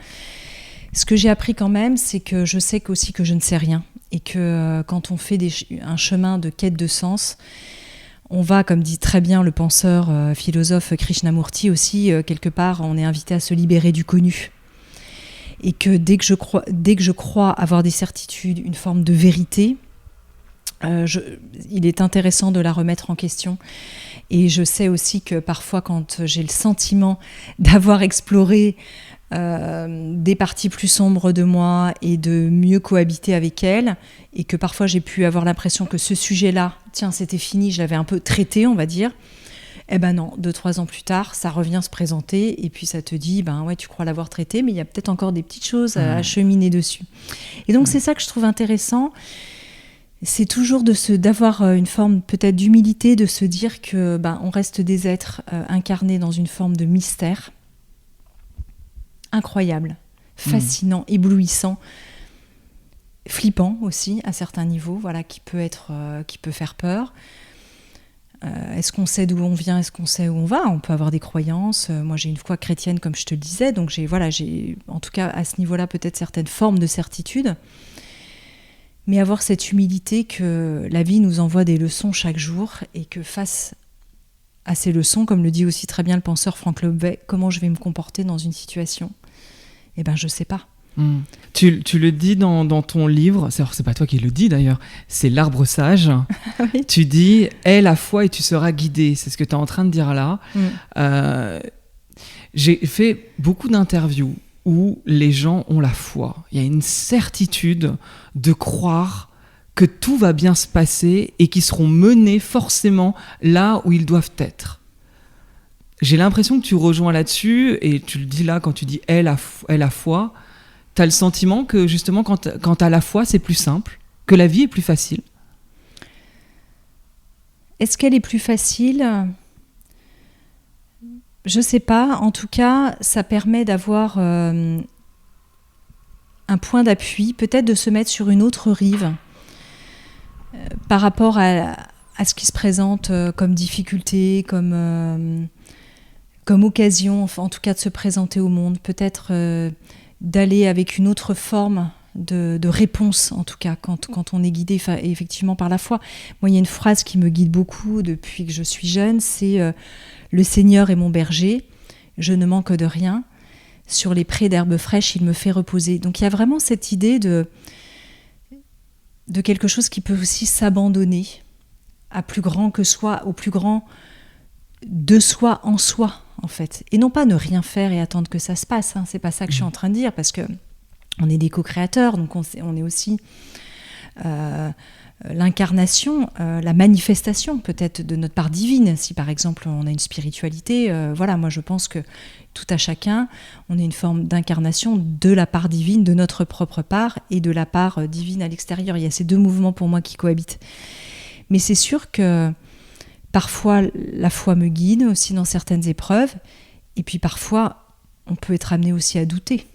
Ce que j'ai appris quand même, c'est que je sais aussi que je ne sais rien. Et que quand on fait un chemin de quête de sens, on va, comme dit très bien le penseur philosophe Krishnamurti aussi, quelque part, on est invité à se libérer du connu. Et que dès que je crois avoir des certitudes, une forme de vérité, il est intéressant de la remettre en question. Et je sais aussi que parfois, quand j'ai le sentiment d'avoir exploré des parties plus sombres de moi et de mieux cohabiter avec elles, et que parfois j'ai pu avoir l'impression que ce sujet-là, tiens, c'était fini, je l'avais un peu traité, on va dire. Eh ben non, 2-3 ans plus tard, ça revient se présenter et puis ça te dit, ben ouais, tu crois l'avoir traité, mais il y a peut-être encore des petites choses à cheminer dessus. Et donc c'est ça que je trouve intéressant, c'est toujours d'avoir une forme peut-être d'humilité, de se dire que on reste des êtres incarnés dans une forme de mystère incroyable, fascinant, éblouissant, flippant aussi à certains niveaux, voilà, qui peut faire peur. Est-ce qu'on sait d'où on vient ? Est-ce qu'on sait où on va ? On peut avoir des croyances. Moi, j'ai une foi chrétienne, comme je te le disais, donc j'ai en tout cas à ce niveau-là peut-être certaines formes de certitude. Mais avoir cette humilité que la vie nous envoie des leçons chaque jour et que face à ces leçons, comme le dit aussi très bien le penseur Frank Lobet, comment je vais me comporter dans une situation ? Eh ben, je sais pas. Tu le dis dans ton livre, c'est pas toi qui le dis d'ailleurs, c'est l'Arbre sage. Oui. Tu dis « Aie la foi et tu seras guidé ». C'est ce que tu es en train de dire là. J'ai fait beaucoup d'interviews où les gens ont la foi. Il y a une certitude de croire que tout va bien se passer et qu'ils seront menés forcément là où ils doivent être. J'ai l'impression que tu rejoins là-dessus, et tu le dis là quand tu dis « Aie la foi », t'as le sentiment que justement quand t'as la foi, c'est plus simple, que la vie est plus facile. Est-ce qu'elle est plus facile ? Je sais pas. En tout cas, ça permet d'avoir un point d'appui, peut-être de se mettre sur une autre rive par rapport à ce qui se présente comme difficulté, comme occasion, enfin, en tout cas de se présenter au monde, peut-être d'aller avec une autre forme de réponse, en tout cas, quand on est guidé effectivement par la foi. Moi, il y a une phrase qui me guide beaucoup depuis que je suis jeune, c'est « Le Seigneur est mon berger, je ne manque de rien. Sur les prés d'herbes fraîches, il me fait reposer. » Donc il y a vraiment cette idée de quelque chose qui peut aussi s'abandonner à plus grand que soi, au plus grand de soi en soi, en fait. Et non pas ne rien faire et attendre que ça se passe. C'est pas ça que je suis en train de dire, parce que on est des co-créateurs, donc on est aussi l'incarnation, la manifestation peut-être de notre part divine. Si par exemple on a une spiritualité, moi je pense que tout à chacun, on est une forme d'incarnation de la part divine, de notre propre part et de la part divine à l'extérieur. Il y a ces deux mouvements pour moi qui cohabitent. Mais c'est sûr que parfois la foi me guide aussi dans certaines épreuves, et puis parfois on peut être amené aussi à douter.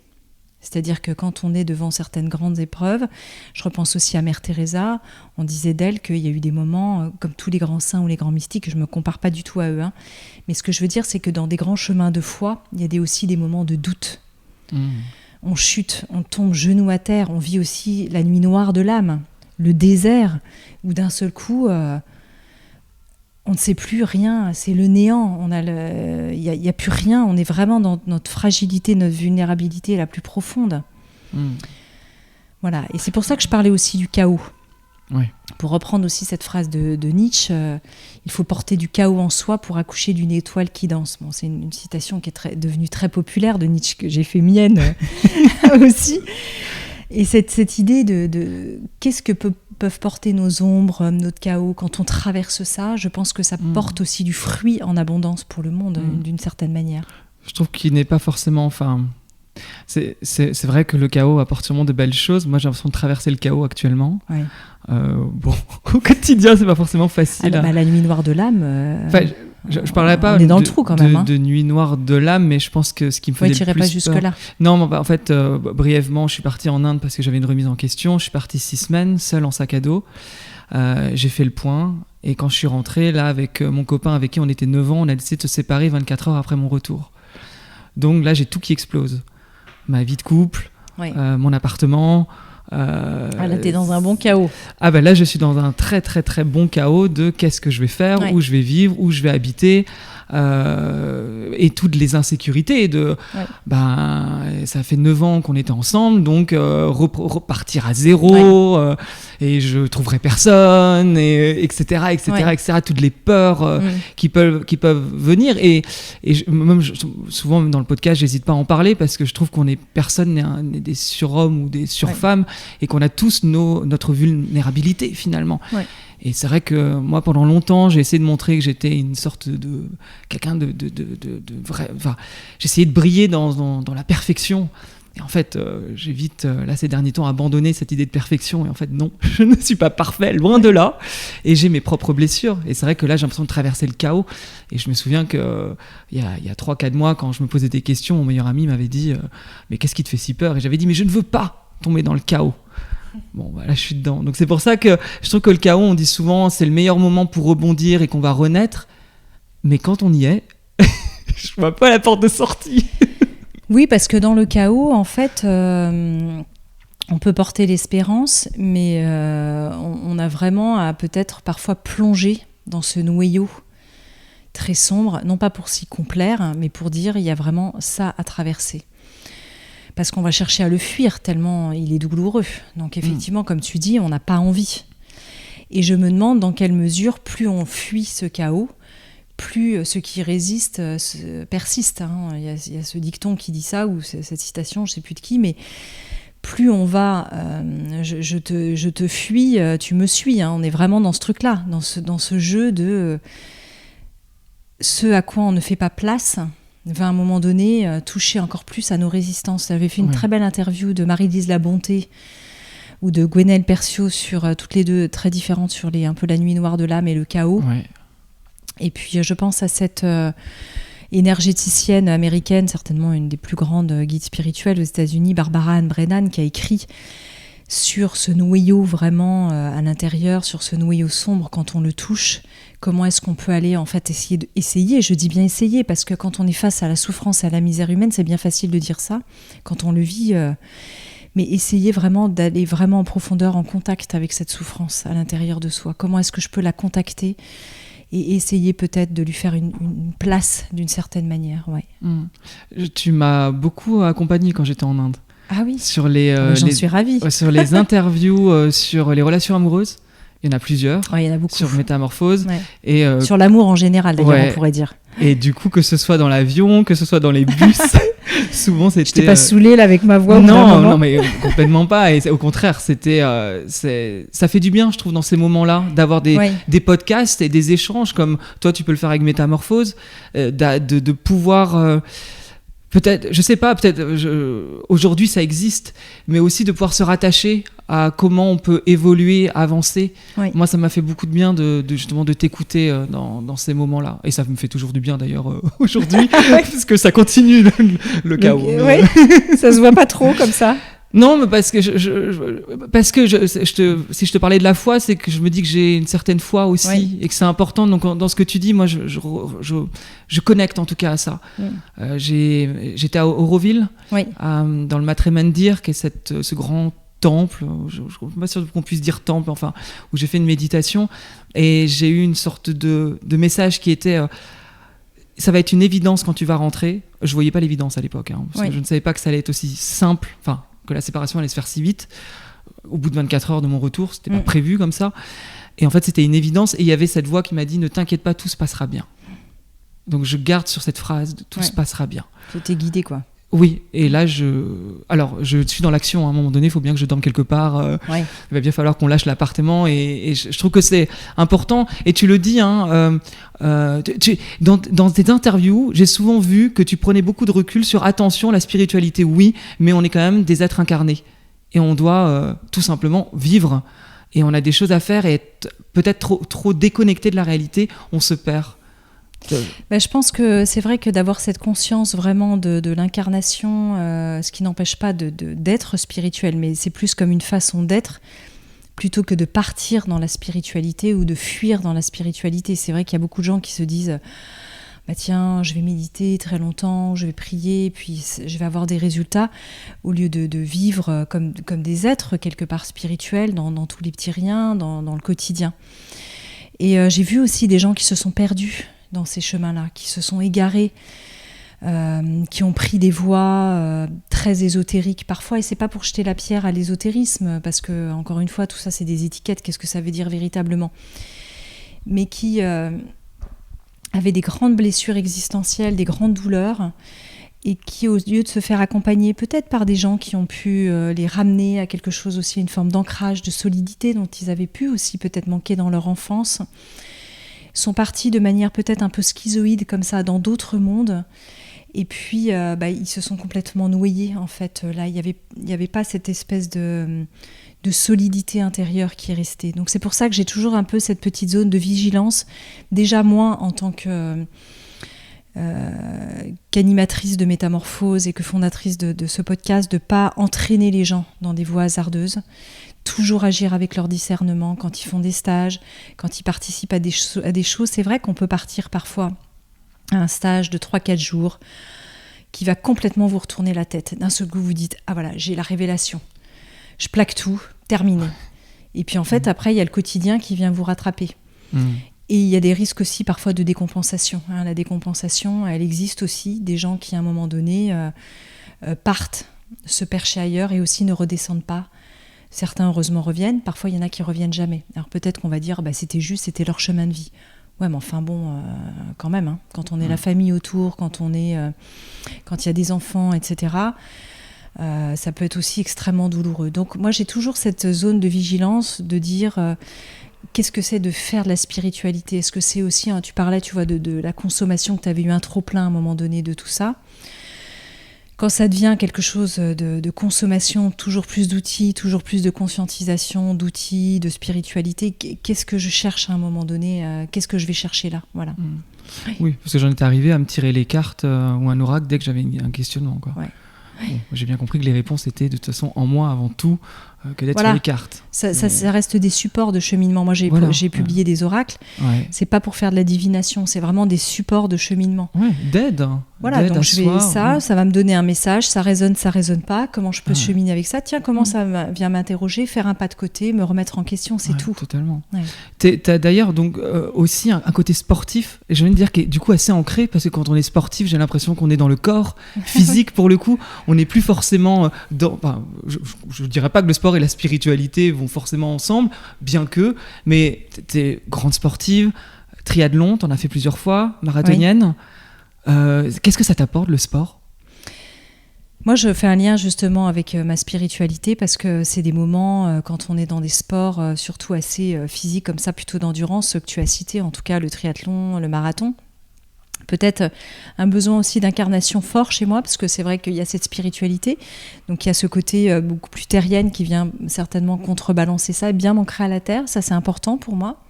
C'est-à-dire que quand on est devant certaines grandes épreuves, je repense aussi à Mère Teresa, on disait d'elle qu'il y a eu des moments, comme tous les grands saints ou les grands mystiques, je ne me compare pas du tout à eux, mais ce que je veux dire, c'est que dans des grands chemins de foi, il y a aussi des moments de doute. On chute, on tombe genoux à terre, on vit aussi la nuit noire de l'âme, le désert, où d'un seul coup, on ne sait plus rien, c'est le néant, il y a plus rien, on est vraiment dans notre fragilité, notre vulnérabilité la plus profonde. Voilà, et c'est pour ça que je parlais aussi du chaos. Oui. Pour reprendre aussi cette phrase de Nietzsche, il faut porter du chaos en soi pour accoucher d'une étoile qui danse. Bon, c'est une citation qui est devenue très populaire de Nietzsche, que j'ai fait mienne aussi. Et cette idée de qu'est-ce que peuvent porter nos ombres, notre chaos, quand on traverse ça, je pense que ça porte aussi du fruit en abondance pour le monde, d'une certaine manière. Je trouve qu'il n'est pas forcément... C'est vrai que le chaos apporte sûrement de belles choses. Moi, j'ai l'impression de traverser le chaos actuellement. Ouais. Au quotidien, c'est pas forcément facile. La nuit noire de l'âme... Je parlerai pas on est dans le trou quand même, de nuit noire de l'âme, mais je pense que ce qui me faisait le plus pas jusque-là. Non, en fait, brièvement, je suis parti en Inde parce que j'avais une remise en question. Je suis parti 6 semaines, seul en sac à dos. J'ai fait le point. Et quand je suis rentré, là, avec mon copain avec qui on était 9 ans, on a décidé de se séparer 24 heures après mon retour. Donc là, j'ai tout qui explose. Ma vie de couple, mon appartement... là, t'es dans un bon chaos. Là, je suis dans un très très très bon chaos de qu'est-ce que je vais faire, où je vais vivre, où je vais habiter, et toutes les insécurités de ça fait 9 ans qu'on était ensemble, donc repartir à zéro, et je trouverai personne, et etc., toutes les peurs qui peuvent venir, et souvent même dans le podcast, j'hésite pas à en parler parce que je trouve personne n'est des surhommes ou des surfemmes, et qu'on a tous notre vulnérabilité finalement. Et c'est vrai que moi, pendant longtemps, j'ai essayé de montrer que j'étais une sorte de quelqu'un de vrai. Enfin, j'essayais de briller dans la perfection. Et en fait, j'ai vite, là, ces derniers temps, abandonné cette idée de perfection. Et en fait, non, je ne suis pas parfait, loin de là. Et j'ai mes propres blessures. Et c'est vrai que là, j'ai l'impression de traverser le chaos. Et je me souviens qu'il y a 3-4 mois, quand je me posais des questions, mon meilleur ami m'avait dit mais qu'est-ce qui te fait si peur ? Et j'avais dit mais je ne veux pas tomber dans le chaos. Bon, là, je suis dedans. Donc, c'est pour ça que je trouve que le chaos, on dit souvent, c'est le meilleur moment pour rebondir et qu'on va renaître. Mais quand on y est, je vois pas la porte de sortie. Oui, parce que dans le chaos, en fait, on peut porter l'espérance, mais on a vraiment à peut-être parfois plonger dans ce noyau très sombre, non pas pour s'y complaire, mais pour dire il y a vraiment ça à traverser. Parce qu'on va chercher à le fuir tellement il est douloureux. Donc effectivement, comme tu dis, on n'a pas envie. Et je me demande dans quelle mesure, plus on fuit ce chaos, plus ceux qui résistent persistent. Il y a ce dicton qui dit ça, ou cette citation, je ne sais plus de qui, mais plus on va, je te fuis, tu me suis. On est vraiment dans ce truc-là, dans ce jeu de ce à quoi on ne fait pas place, va à un moment donné toucher encore plus à nos résistances. J'avais fait une très belle interview de Marie-Lise Labonté ou de Gwenaëlle Perciot sur toutes les deux très différentes sur un peu la nuit noire de l'âme et le chaos. Et puis je pense à cette énergéticienne américaine, certainement une des plus grandes guides spirituelles aux États-Unis, Barbara Ann Brennan, qui a écrit sur ce noyau vraiment à l'intérieur, sur ce noyau sombre quand on le touche. Comment est-ce qu'on peut aller en fait essayer, je dis bien essayer, parce que quand on est face à la souffrance et à la misère humaine, c'est bien facile de dire ça, quand on le vit, mais essayer vraiment d'aller vraiment en profondeur, en contact avec cette souffrance à l'intérieur de soi. Comment est-ce que je peux la contacter et essayer peut-être de lui faire une place d'une certaine manière. Tu m'as beaucoup accompagnée quand j'étais en Inde. Ah oui, sur j'en suis ravie. Sur les interviews sur les relations amoureuses. Il y en a plusieurs. Il y en a beaucoup. Sur Métamorphose. Et sur l'amour en général, d'ailleurs, on pourrait dire. Et du coup, que ce soit dans l'avion, que ce soit dans les bus, Souvent, c'était. Je t'ai pas saoulée là avec ma voix. Non, mais complètement pas. Et au contraire, ça fait du bien, je trouve, dans ces moments-là, d'avoir des podcasts et des échanges comme toi, tu peux le faire avec Métamorphose, de pouvoir. Peut-être, je sais pas, aujourd'hui ça existe, mais aussi de pouvoir se rattacher à comment on peut évoluer, avancer. Oui. Moi, ça m'a fait beaucoup de bien justement de t'écouter dans ces moments-là. Et ça me fait toujours du bien d'ailleurs aujourd'hui, parce que ça continue le chaos. Oui, ça se voit pas trop comme ça. Non, mais parce que si je te parlais de la foi, c'est que je me dis que j'ai une certaine foi aussi et que c'est important. Donc dans ce que tu dis, moi, je connecte en tout cas à ça. J'étais à Auroville, dans le Matre Mandir, qui est ce grand temple. Je ne suis pas sûr qu'on puisse dire temple, enfin, où j'ai fait une méditation et j'ai eu une sorte de message qui était. Ça va être une évidence quand tu vas rentrer. Je voyais pas l'évidence à l'époque, parce que je ne savais pas que ça allait être aussi simple. Enfin. Que la séparation allait se faire si vite. Au bout de 24 heures de mon retour, c'était pas prévu comme ça. Et en fait, c'était une évidence. Et il y avait cette voix qui m'a dit « Ne t'inquiète pas, tout se passera bien ». Donc je garde sur cette phrase « Tout se passera bien ». Tu t'es guidé, quoi. Oui, et là, je suis dans l'action. À un moment donné, il faut bien que je dorme quelque part. Il va bien falloir qu'on lâche l'appartement. Et je trouve que c'est important. Et tu le dis, dans tes interviews, j'ai souvent vu que tu prenais beaucoup de recul sur attention, la spiritualité, oui, mais on est quand même des êtres incarnés. Et on doit tout simplement vivre. Et on a des choses à faire et être peut-être trop déconnecté de la réalité, on se perd. Je pense que c'est vrai que d'avoir cette conscience vraiment de l'incarnation, ce qui n'empêche pas d'être spirituel, mais c'est plus comme une façon d'être, plutôt que de partir dans la spiritualité ou de fuir dans la spiritualité. C'est vrai qu'il y a beaucoup de gens qui se disent tiens, je vais méditer très longtemps, je vais prier, puis je vais avoir des résultats, au lieu de vivre comme des êtres quelque part spirituels, dans tous les petits riens, dans le quotidien. Et j'ai vu aussi des gens qui se sont perdus dans ces chemins-là, qui se sont égarés, qui ont pris des voies très ésotériques parfois, et c'est pas pour jeter la pierre à l'ésotérisme, parce que, encore une fois, tout ça c'est des étiquettes, qu'est-ce que ça veut dire véritablement, mais qui avaient des grandes blessures existentielles, des grandes douleurs, et qui, au lieu de se faire accompagner peut-être par des gens qui ont pu les ramener à quelque chose aussi, une forme d'ancrage, de solidité dont ils avaient pu aussi peut-être manquer dans leur enfance, sont partis de manière peut-être un peu schizoïde comme ça dans d'autres mondes, et puis ils se sont complètement noyés en fait. Là, il y avait pas cette espèce de solidité intérieure qui est restée. Donc c'est pour ça que j'ai toujours un peu cette petite zone de vigilance, déjà moi en tant que qu'animatrice de Métamorphose et que fondatrice de ce podcast, de pas entraîner les gens dans des voies hasardeuses, toujours agir avec leur discernement quand ils font des stages, quand ils participent à des choses. C'est vrai qu'on peut partir parfois à un stage de 3-4 jours qui va complètement vous retourner la tête. D'un seul coup, vous dites « Ah voilà, j'ai la révélation. Je plaque tout, terminé. » Et puis en fait, après, il y a le quotidien qui vient vous rattraper. Et il y a des risques aussi parfois de décompensation. La décompensation, elle existe aussi. Des gens qui, à un moment donné, partent se percher ailleurs et aussi ne redescendent pas. Certains, heureusement, reviennent. Parfois, il y en a qui ne reviennent jamais. Alors peut-être qu'on va dire c'était juste, c'était leur chemin de vie. Ouais, mais enfin bon, quand même, quand on est la famille autour, quand il y a des enfants, etc., ça peut être aussi extrêmement douloureux. Donc moi, j'ai toujours cette zone de vigilance, de dire qu'est-ce que c'est de faire de la spiritualité. Est-ce que c'est aussi, tu parlais, tu vois, de la consommation, que tu avais eu un trop-plein à un moment donné de tout ça. Quand ça devient quelque chose de consommation, toujours plus d'outils, toujours plus de conscientisation, d'outils, de spiritualité, qu'est-ce que je cherche à un moment donné, qu'est-ce que je vais chercher là, voilà. Oui, parce que j'en étais arrivé à me tirer les cartes ou un oracle dès que j'avais un questionnement, quoi. Ouais. Bon, j'ai bien compris que les réponses étaient de toute façon en moi avant tout que d'être sur les cartes. Ça reste des supports de cheminement. Moi, j'ai publié des oracles. Ouais. C'est pas pour faire de la divination, c'est vraiment des supports de cheminement. Ouais, d'aide. Voilà, d'aide donc je vais ça va me donner un message, ça résonne pas. Comment je peux cheminer avec ça ? Tiens, comment ça vient m'interroger, faire un pas de côté, me remettre en question, c'est tout. Totalement. Ouais. T'as d'ailleurs donc aussi un côté sportif, et j'ai envie de dire qui est du coup assez ancré, parce que quand on est sportif, j'ai l'impression qu'on est dans le corps physique pour le coup. On n'est plus forcément dans. Enfin, je dirais pas que le sport et la spiritualité vont forcément ensemble, bien que, mais t'es grande sportive, triathlon, t'en as fait plusieurs fois, marathonienne. Oui. Qu'est-ce que ça t'apporte, le sport ? Moi, je fais un lien justement avec ma spiritualité parce que c'est des moments, quand on est dans des sports, surtout assez physiques comme ça, plutôt d'endurance, ceux que tu as cités, en tout cas le triathlon, le marathon. Peut-être un besoin aussi d'incarnation fort chez moi, parce que c'est vrai qu'il y a cette spiritualité. Donc il y a ce côté beaucoup plus terrienne qui vient certainement contrebalancer ça, et bien m'ancrer à la terre, ça c'est important pour moi.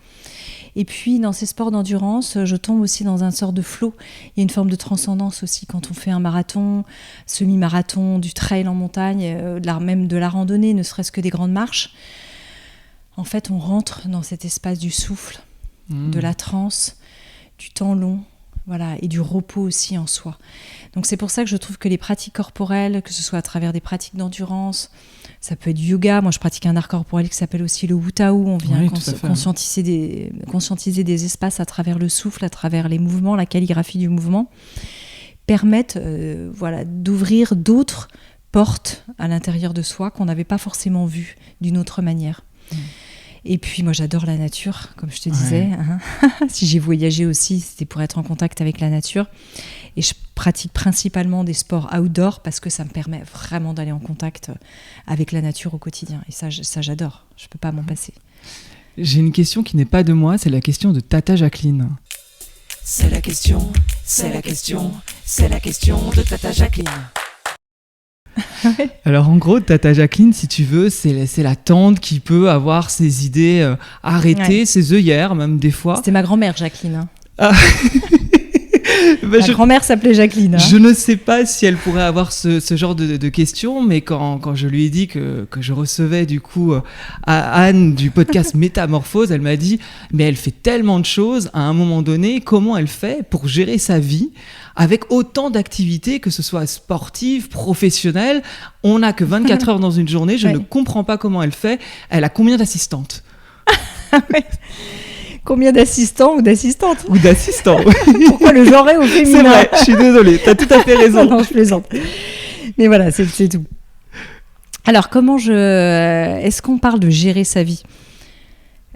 Et puis, dans ces sports d'endurance, je tombe aussi dans un sort de flow. Il y a une forme de transcendance aussi quand on fait un marathon, semi-marathon, du trail en montagne, même de la randonnée, ne serait-ce que des grandes marches. En fait, on rentre dans cet espace du souffle, de la transe, du temps long, voilà, et du repos aussi en soi. Donc c'est pour ça que je trouve que les pratiques corporelles, que ce soit à travers des pratiques d'endurance, ça peut être du yoga. Moi, je pratique un art corporel qui s'appelle aussi le Wu-Tao. On vient conscientiser des espaces à travers le souffle, à travers les mouvements, la calligraphie du mouvement, permettent d'ouvrir d'autres portes à l'intérieur de soi qu'on n'avait pas forcément vues d'une autre manière. Et puis, moi, j'adore la nature, comme je te disais. Hein. Si j'ai voyagé aussi, c'était pour être en contact avec la nature. Et je pratique principalement des sports outdoor parce que ça me permet vraiment d'aller en contact avec la nature au quotidien. Et ça j'adore. Je ne peux pas m'en passer. J'ai une question qui n'est pas de moi, c'est la question de Tata Jacqueline. C'est la question de Tata Jacqueline. Alors en gros, Tata Jacqueline, si tu veux, c'est la tante qui peut avoir ses idées arrêtées, ses œillères même des fois. C'était ma grand-mère Jacqueline. Hein. Ah. Ma grand-mère s'appelait Jacqueline. Hein. Je ne sais pas si elle pourrait avoir ce genre de questions, mais quand je lui ai dit que je recevais du coup Anne du podcast Métamorphose, elle m'a dit mais elle fait tellement de choses à un moment donné, comment elle fait pour gérer sa vie avec autant d'activités, que ce soit sportive, professionnelle. On n'a que 24 heures dans une journée, je ne comprends pas comment elle fait. Elle a combien d'assistantes? Combien d'assistants ou d'assistantes? Ou d'assistants. Pourquoi le genre est au féminin? C'est vrai, je suis désolée, t'as tout à fait raison. Non, je plaisante. Mais voilà, c'est tout. Alors, est-ce qu'on parle de gérer sa vie?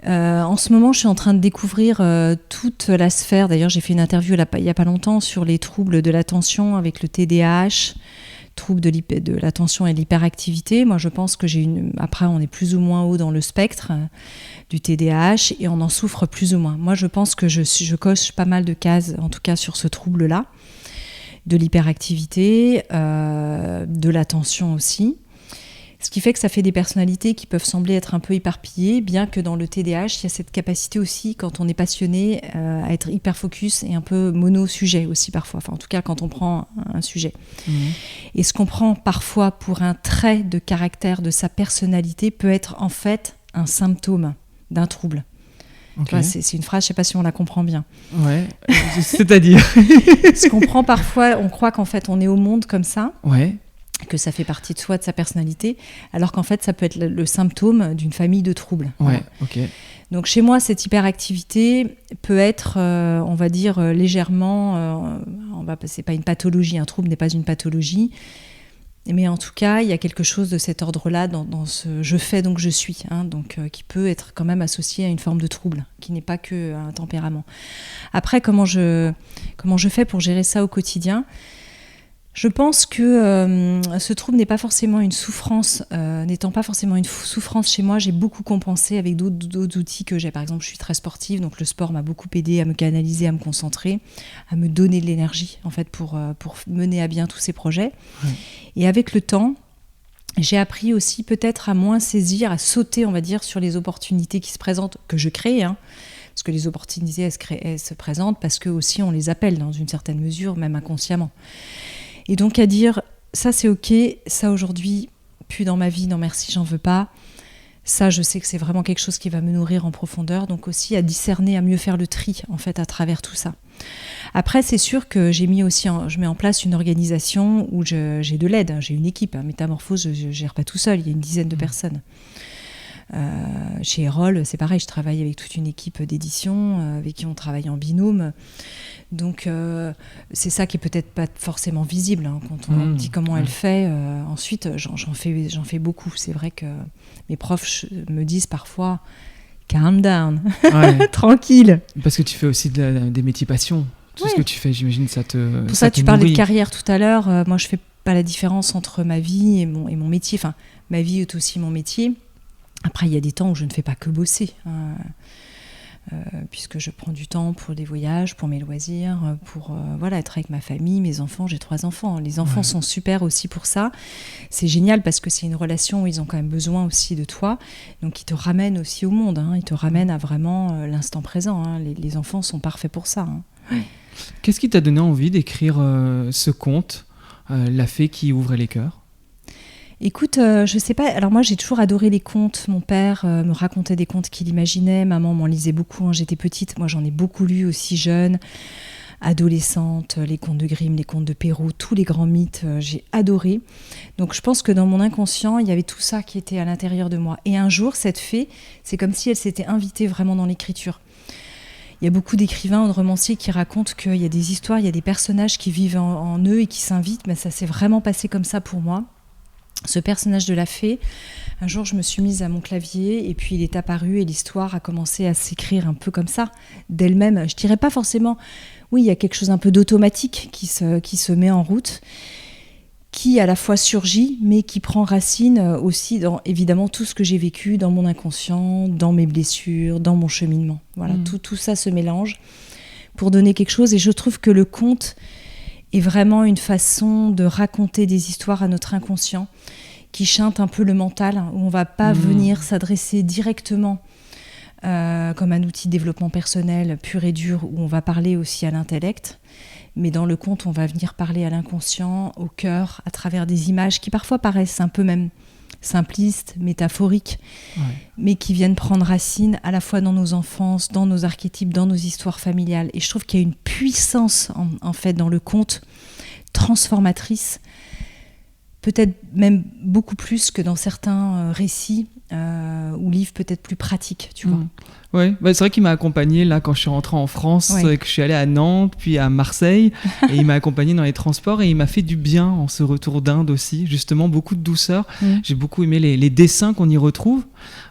En ce moment, je suis en train de découvrir toute la sphère. D'ailleurs, j'ai fait une interview il n'y a pas longtemps sur les troubles de l'attention avec le TDAH, troubles de l'attention et de l'hyperactivité. Moi, je pense que après, on est plus ou moins haut dans le spectre du TDAH et on en souffre plus ou moins. Moi, je pense que je coche pas mal de cases, en tout cas sur ce trouble-là, de l'hyperactivité, de l'attention aussi. Ce qui fait que ça fait des personnalités qui peuvent sembler être un peu éparpillées, bien que dans le TDAH, il y a cette capacité aussi, quand on est passionné, à être hyper focus et un peu mono-sujet aussi parfois. Enfin, en tout cas, quand on prend un sujet. Et ce qu'on prend parfois pour un trait de caractère de sa personnalité peut être en fait un symptôme d'un trouble. Okay. Vois, c'est une phrase, je ne sais pas si on la comprend bien. Ouais, c'est-à-dire ce qu'on prend parfois, on croit qu'en fait, on est au monde comme ça. Ouais. Que ça fait partie de soi, de sa personnalité, alors qu'en fait, ça peut être le symptôme d'une famille de troubles. Ouais, ok. Donc, chez moi, cette hyperactivité peut être, on va dire, légèrement... c'est pas une pathologie, un trouble n'est pas une pathologie, mais en tout cas, il y a quelque chose de cet ordre-là dans ce « je fais, donc je suis », qui peut être quand même associé à une forme de trouble, qui n'est pas qu'un tempérament. Après, comment je fais pour gérer ça au quotidien ? Je pense que ce trouble n'est pas forcément une souffrance. N'étant pas forcément une souffrance chez moi, j'ai beaucoup compensé avec d'autres outils que j'ai. Par exemple, je suis très sportive, donc le sport m'a beaucoup aidé à me canaliser, à me concentrer, à me donner de l'énergie en fait, pour mener à bien tous ces projets. Ouais. Et avec le temps, j'ai appris aussi peut-être à moins saisir, à sauter, on va dire, sur les opportunités qui se présentent, que je crée, parce que les opportunités, elles se présentent parce que aussi on les appelle dans une certaine mesure, même inconsciemment. Et donc à dire, ça c'est ok, ça aujourd'hui, plus dans ma vie, non merci, j'en veux pas. Ça, je sais que c'est vraiment quelque chose qui va me nourrir en profondeur. Donc aussi à discerner, à mieux faire le tri, en fait, à travers tout ça. Après, c'est sûr que je mets en place une organisation où j'ai de l'aide. J'ai une équipe. Métamorphose, je ne gère pas tout seul, il y a une dizaine de personnes. Chez Erol, c'est pareil, je travaille avec toute une équipe d'édition avec qui on travaille en binôme. Donc c'est ça qui est peut-être pas forcément visible quand on dit comment elle fait. Ensuite, j'en fais beaucoup. C'est vrai que mes profs me disent parfois calm down, tranquille. Parce que tu fais aussi des métiers passion. Tout ce que tu fais, j'imagine, ça te. Pour ça, tu parlais de carrière tout à l'heure. Moi, je fais pas la différence entre ma vie et mon métier. Enfin, ma vie est aussi mon métier. Après, il y a des temps où je ne fais pas que bosser, hein, puisque je prends du temps pour des voyages, pour mes loisirs, pour être avec ma famille, mes enfants. J'ai 3 enfants. Les enfants sont super aussi pour ça. C'est génial parce que c'est une relation où ils ont quand même besoin aussi de toi. Donc, ils te ramènent aussi au monde. Hein. Ils te ramènent à vraiment l'instant présent. Hein. Les enfants sont parfaits pour ça. Hein. Ouais. Qu'est-ce qui t'a donné envie d'écrire ce conte, La fée qui ouvrait les cœurs ? Écoute, je sais pas. Alors moi, j'ai toujours adoré les contes. Mon père me racontait des contes qu'il imaginait. Maman m'en lisait beaucoup quand j'étais petite. Moi, j'en ai beaucoup lu aussi jeune, adolescente. Les contes de Grimm, les contes de Perrault, tous les grands mythes, j'ai adoré. Donc, je pense que dans mon inconscient, il y avait tout ça qui était à l'intérieur de moi. Et un jour, cette fée, c'est comme si elle s'était invitée vraiment dans l'écriture. Il y a beaucoup d'écrivains ou de romanciers qui racontent qu'il y a des histoires, il y a des personnages qui vivent en eux et qui s'invitent. Mais ça s'est vraiment passé comme ça pour moi. Ce personnage de la fée, un jour je me suis mise à mon clavier et puis il est apparu et l'histoire a commencé à s'écrire un peu comme ça, d'elle-même. Je dirais pas forcément, oui, il y a quelque chose un peu d'automatique qui se met en route, qui à la fois surgit, mais qui prend racine aussi dans évidemment tout ce que j'ai vécu, dans mon inconscient, dans mes blessures, dans mon cheminement. Voilà, tout ça se mélange pour donner quelque chose et je trouve que le conte est vraiment une façon de raconter des histoires à notre inconscient qui chante un peu le mental, où on ne va pas venir s'adresser directement comme un outil de développement personnel pur et dur, où on va parler aussi à l'intellect. Mais dans le conte, on va venir parler à l'inconscient, au cœur, à travers des images qui parfois paraissent un peu même simplistes, métaphoriques, mais qui viennent prendre racine à la fois dans nos enfances, dans nos archétypes, dans nos histoires familiales. Et je trouve qu'il y a une puissance, en fait, dans le conte, transformatrice, peut-être même beaucoup plus que dans certains récits ou livres peut-être plus pratiques, tu vois. Oui, c'est vrai qu'il m'a accompagné là quand je suis rentrée en France, que je suis allée à Nantes, puis à Marseille, et il m'a accompagné dans les transports et il m'a fait du bien en ce retour d'Inde aussi, justement beaucoup de douceur. J'ai beaucoup aimé les dessins qu'on y retrouve.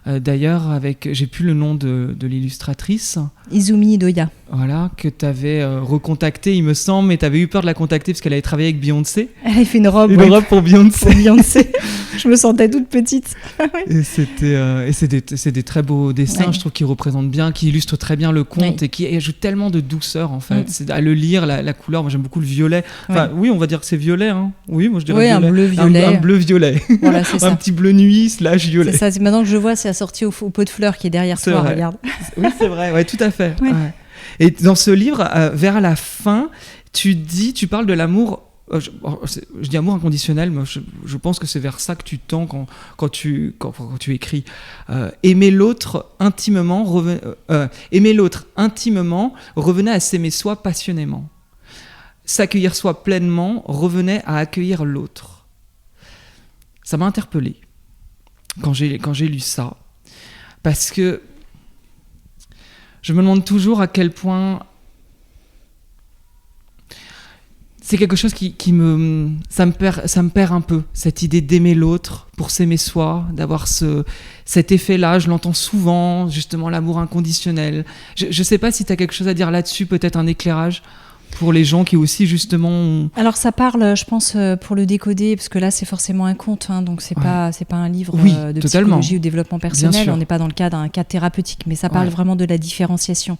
D'ailleurs, j'ai plus le nom de l'illustratrice. Izumi Idoya. Voilà, que tu avais recontacté, il me semble, mais tu avais eu peur de la contacter parce qu'elle avait travaillé avec Beyoncé. Elle avait fait une robe pour Beyoncé. Pour Beyoncé. Je me sentais toute petite. Et c'est des très beaux dessins, je trouve, qui représentent bien, qui illustrent très bien le conte et qui ajoutent tellement de douceur, en fait. C'est à le lire, la couleur, moi j'aime beaucoup le violet. Enfin, oui, on va dire que c'est violet. Hein. Oui, moi je dirais violet. Un bleu-violet. Un bleu-violet. Voilà, c'est ça. Un petit bleu nuit / violet. C'est ça, c'est maintenant que je vois, c'est assorti au pot de fleurs qui est derrière toi, vrai. Regarde. Oui, c'est vrai, ouais, tout à fait. Ouais. Et dans ce livre, vers la fin, tu parles de l'amour. Je dis amour inconditionnel, mais je pense que c'est vers ça que tu tends quand tu écris. Aimer l'autre intimement, revenait à s'aimer soi passionnément. S'accueillir soi pleinement revenait à accueillir l'autre. Ça m'a interpellé quand j'ai lu ça, parce que je me demande toujours à quel point c'est quelque chose ça me perd un peu, cette idée d'aimer l'autre pour s'aimer soi, d'avoir cet effet-là. Je l'entends souvent, justement, l'amour inconditionnel. Je sais pas si tu as quelque chose à dire là-dessus, peut-être un éclairage pour les gens qui aussi, justement... Alors ça parle, je pense, pour le décoder, parce que là c'est forcément un conte, hein, donc c'est pas un livre de psychologie ou de développement personnel, on n'est pas dans le cadre d'un cadre thérapeutique, mais ça parle vraiment de la différenciation.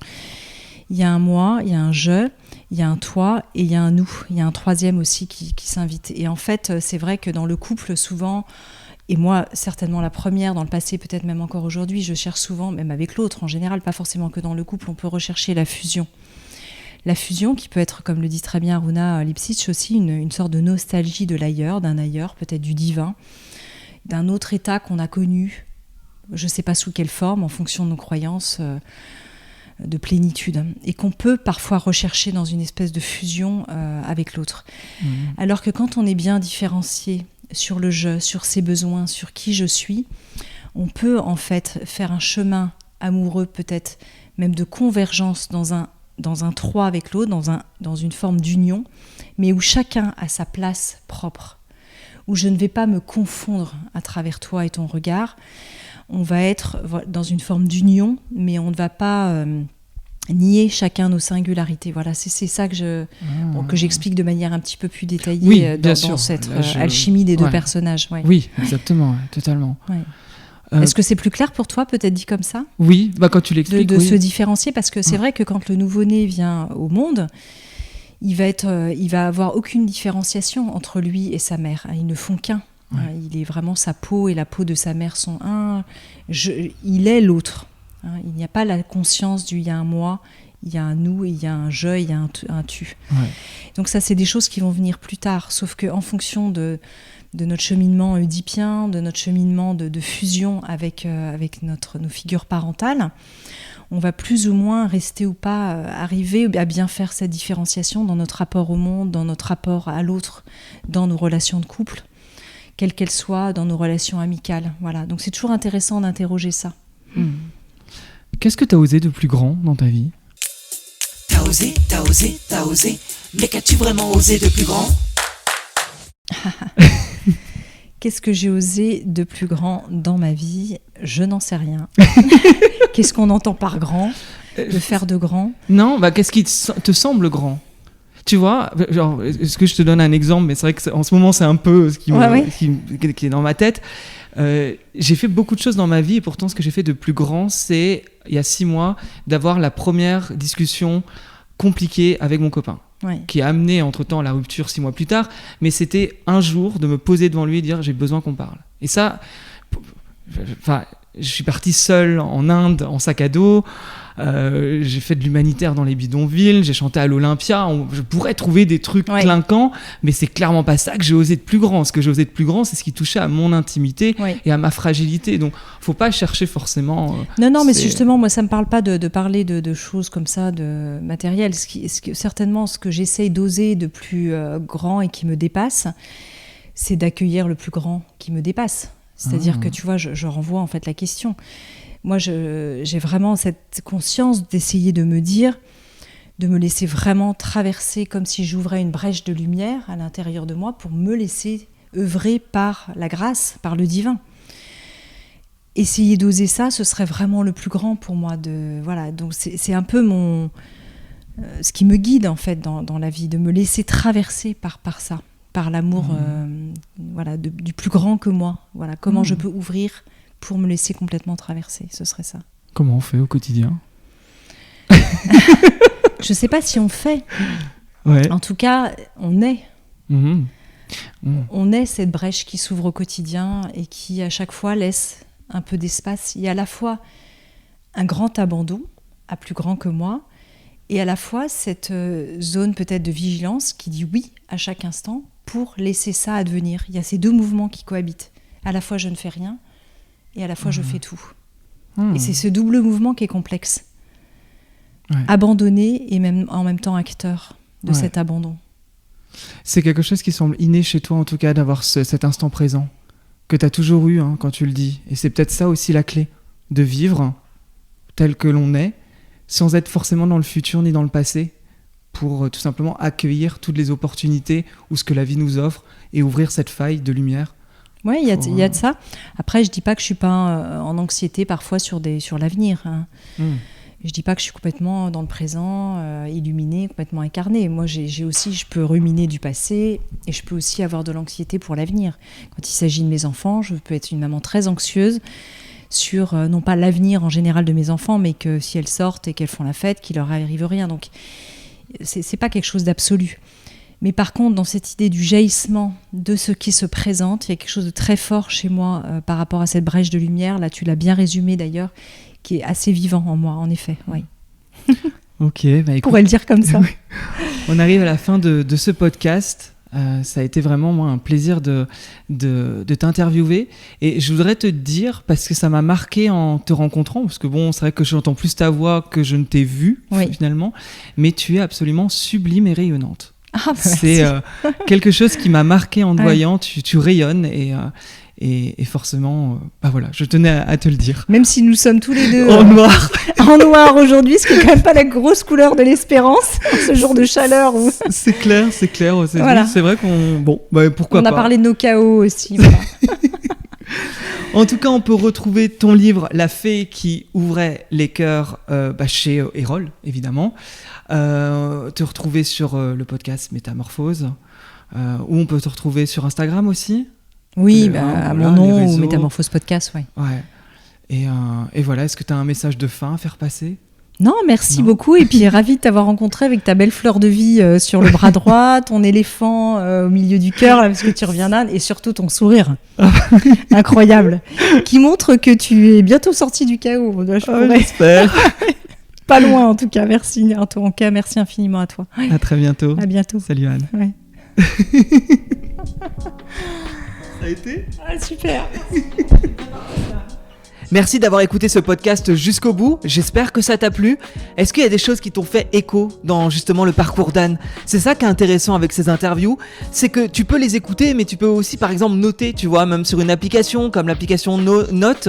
Il y a un moi, il y a un je, il y a un toi et il y a un nous. Il y a un troisième aussi qui s'invite. Et en fait, c'est vrai que dans le couple, souvent, et moi, certainement la première, dans le passé, peut-être même encore aujourd'hui, je cherche souvent, même avec l'autre en général, pas forcément que dans le couple, on peut rechercher la fusion. La fusion qui peut être, comme le dit très bien Runa Lipsitch aussi, une sorte de nostalgie de l'ailleurs, d'un ailleurs, peut-être du divin, d'un autre état qu'on a connu, je ne sais pas sous quelle forme, en fonction de nos croyances, de plénitude, et qu'on peut parfois rechercher dans une espèce de fusion avec l'autre. Alors que quand on est bien différencié sur le je, sur ses besoins, sur qui je suis, on peut en fait faire un chemin amoureux, peut-être même de convergence dans un trois avec l'autre, dans une forme d'union, mais où chacun a sa place propre, où je ne vais pas me confondre à travers toi et ton regard. On va être dans une forme d'union, mais on ne va pas nier chacun nos singularités. Voilà, c'est ça que j'explique de manière un petit peu plus détaillée Oui, dans sûr. cette Là, alchimie des deux personnages. Ouais. Oui, exactement, totalement. Ouais. Est-ce que c'est plus clair pour toi, peut-être dit comme ça ? Oui, quand tu l'expliques, de se différencier, parce que c'est vrai que quand le nouveau-né vient au monde, il va avoir aucune différenciation entre lui et sa mère. Ils ne font qu'un. Ouais. Il est vraiment, sa peau et la peau de sa mère sont un. Il est l'autre. Il n'y a pas la conscience il y a un moi, il y a un nous, il y a un je, il y a un tu. Ouais. Donc ça, c'est des choses qui vont venir plus tard. Sauf qu'en fonction de notre cheminement oedipien, de notre cheminement de fusion avec nos figures parentales, on va plus ou moins rester ou pas arriver à bien faire cette différenciation dans notre rapport au monde, dans notre rapport à l'autre, dans nos relations de couple, quelles qu'elles soient, dans nos relations amicales. Voilà. Donc c'est toujours intéressant d'interroger ça. Qu'est-ce que tu as osé de plus grand dans ta vie ? T'as osé, mais qu'as-tu vraiment osé de plus grand ? Qu'est-ce que j'ai osé de plus grand dans ma vie ? Je n'en sais rien. Qu'est-ce qu'on entend par grand ? De faire de grand ? Non, qu'est-ce qui te semble grand ? Tu vois, genre, est-ce que je te donne un exemple ? Mais c'est vrai qu'en ce moment, c'est un peu ce qui est dans ma tête. J'ai fait beaucoup de choses dans ma vie et pourtant, ce que j'ai fait de plus grand, c'est, il y a 6 mois, d'avoir la première discussion compliquée avec mon copain. Ouais. Qui a amené entre-temps la rupture 6 mois plus tard, mais c'était un jour de me poser devant lui et dire j'ai besoin qu'on parle. Et ça, je suis parti seul en Inde en sac à dos, j'ai fait de l'humanitaire dans les bidonvilles, j'ai chanté à l'Olympia, je pourrais trouver des trucs clinquants, mais c'est clairement pas ça que j'ai osé de plus grand. Ce que j'ai osé de plus grand, c'est ce qui touchait à mon intimité et à ma fragilité. Donc faut pas chercher forcément... Non, mais justement, moi ça me parle pas de parler de choses comme ça, de matériel. Certainement, ce que j'essaye d'oser de plus grand et qui me dépasse, c'est d'accueillir le plus grand qui me dépasse. C'est-à-dire que tu vois, je renvoie en fait la question. Moi, j'ai vraiment cette conscience d'essayer de me dire, de me laisser vraiment traverser comme si j'ouvrais une brèche de lumière à l'intérieur de moi pour me laisser œuvrer par la grâce, par le divin. Essayer d'oser ça, ce serait vraiment le plus grand pour moi. Voilà, donc c'est un peu ce qui me guide en fait dans la vie, de me laisser traverser par ça. Par l'amour du plus grand que moi. Voilà, comment je peux ouvrir pour me laisser complètement traverser, ce serait ça. Comment on fait au quotidien ? Je ne sais pas si on fait. Ouais. En tout cas, on est. On est cette brèche qui s'ouvre au quotidien et qui, à chaque fois, laisse un peu d'espace. Il y a à la fois un grand abandon, à plus grand que moi, et à la fois cette zone peut-être de vigilance qui dit oui à chaque instant pour laisser ça advenir. Il y a ces deux mouvements qui cohabitent. À la fois, je ne fais rien et à la fois, je fais tout. Et c'est ce double mouvement qui est complexe. Ouais. Abandonné et même, en même temps acteur de cet abandon. C'est quelque chose qui semble inné chez toi, en tout cas, d'avoir cet instant présent, que tu as toujours eu quand tu le dis. Et c'est peut-être ça aussi la clé, de vivre tel que l'on est, sans être forcément dans le futur ni dans le passé, pour tout simplement accueillir toutes les opportunités ou ce que la vie nous offre et ouvrir cette faille de lumière. Oui, il y a de ça. Après, je dis pas que je suis pas en anxiété parfois sur l'avenir. Je dis pas que je suis complètement dans le présent, illuminée, complètement incarnée. Moi, je peux ruminer du passé et je peux aussi avoir de l'anxiété pour l'avenir. Quand il s'agit de mes enfants, je peux être une maman très anxieuse sur, non pas l'avenir en général de mes enfants, mais que si elles sortent et qu'elles font la fête, qu'il leur arrive rien. Donc, c'est pas quelque chose d'absolu. Mais par contre, dans cette idée du jaillissement de ce qui se présente, il y a quelque chose de très fort chez moi par rapport à cette brèche de lumière. Là, tu l'as bien résumé d'ailleurs, qui est assez vivant en moi, en effet. Oui. Ok, écoute, on pourrait le dire comme ça. On arrive à la fin de ce podcast. Ça a été vraiment moi un plaisir de t'interviewer et je voudrais te dire, parce que ça m'a marqué en te rencontrant, parce que bon, c'est vrai que j'entends plus ta voix que je ne t'ai vue finalement, mais tu es absolument sublime et rayonnante. C'est quelque chose qui m'a marqué en te voyant. Tu rayonnes et forcément, voilà, je tenais à te le dire. Même si nous sommes tous les deux en noir. En noir aujourd'hui, ce qui n'est quand même pas la grosse couleur de l'espérance, ce jour de chaleur. Où... C'est clair. Voilà. C'est vrai qu'on... pourquoi pas. On a parlé de nos chaos aussi. Voilà. En tout cas, on peut retrouver ton livre La fée qui ouvrait les cœurs chez Erol, évidemment. Te retrouver sur le podcast Métamorphose, où on peut te retrouver sur Instagram aussi. Oui, à mon nom ou Métamorphose Podcast, ouais. Et voilà, est-ce que tu as un message de fin à faire passer ? Non, merci beaucoup. Et puis, ravie de t'avoir rencontré avec ta belle fleur de vie sur le bras droit, ton éléphant au milieu du cœur, là, parce que tu reviens d'Inde, et surtout ton sourire. Incroyable. Qui montre que tu es bientôt sorti du chaos. J'espère. Pas loin, en tout cas. Merci, en tout cas. Merci infiniment à toi. À très bientôt. À bientôt. Salut Anne. Ouais. Ça a été ? Ah, super. Merci d'avoir écouté ce podcast jusqu'au bout, j'espère que ça t'a plu. Est-ce qu'il y a des choses qui t'ont fait écho dans justement le parcours d'Anne ? C'est ça qui est intéressant avec ces interviews, c'est que tu peux les écouter, mais tu peux aussi par exemple noter, tu vois, même sur une application comme l'application Note,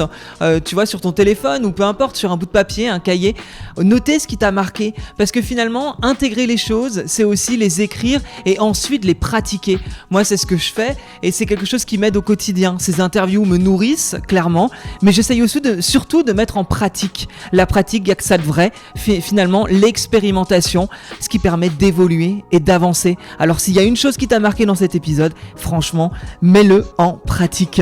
tu vois, sur ton téléphone ou peu importe, sur un bout de papier, un cahier, noter ce qui t'a marqué, parce que finalement, intégrer les choses, c'est aussi les écrire et ensuite les pratiquer. Moi, c'est ce que je fais et c'est quelque chose qui m'aide au quotidien. Ces interviews me nourrissent, clairement, mais j'essaye aussi surtout de mettre en pratique. La pratique, il n'y a que ça de vrai. Finalement, l'expérimentation, ce qui permet d'évoluer et d'avancer. Alors, s'il y a une chose qui t'a marqué dans cet épisode, franchement, mets-le en pratique.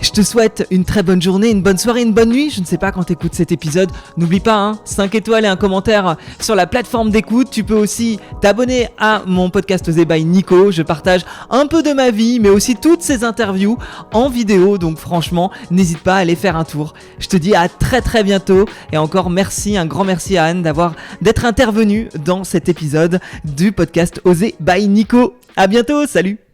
Je te souhaite une très bonne journée, une bonne soirée, une bonne nuit. Je ne sais pas quand t'écoutes cet épisode. N'oublie pas, 5 étoiles et un commentaire sur la plateforme d'écoute. Tu peux aussi t'abonner à mon podcast Osez by Nico. Je partage un peu de ma vie, mais aussi toutes ces interviews en vidéo. Donc franchement, n'hésite pas à aller faire un tour. Je te dis à très très bientôt. Et encore merci, un grand merci à Anne d'être intervenue dans cet épisode du podcast Osez by Nico. À bientôt, salut!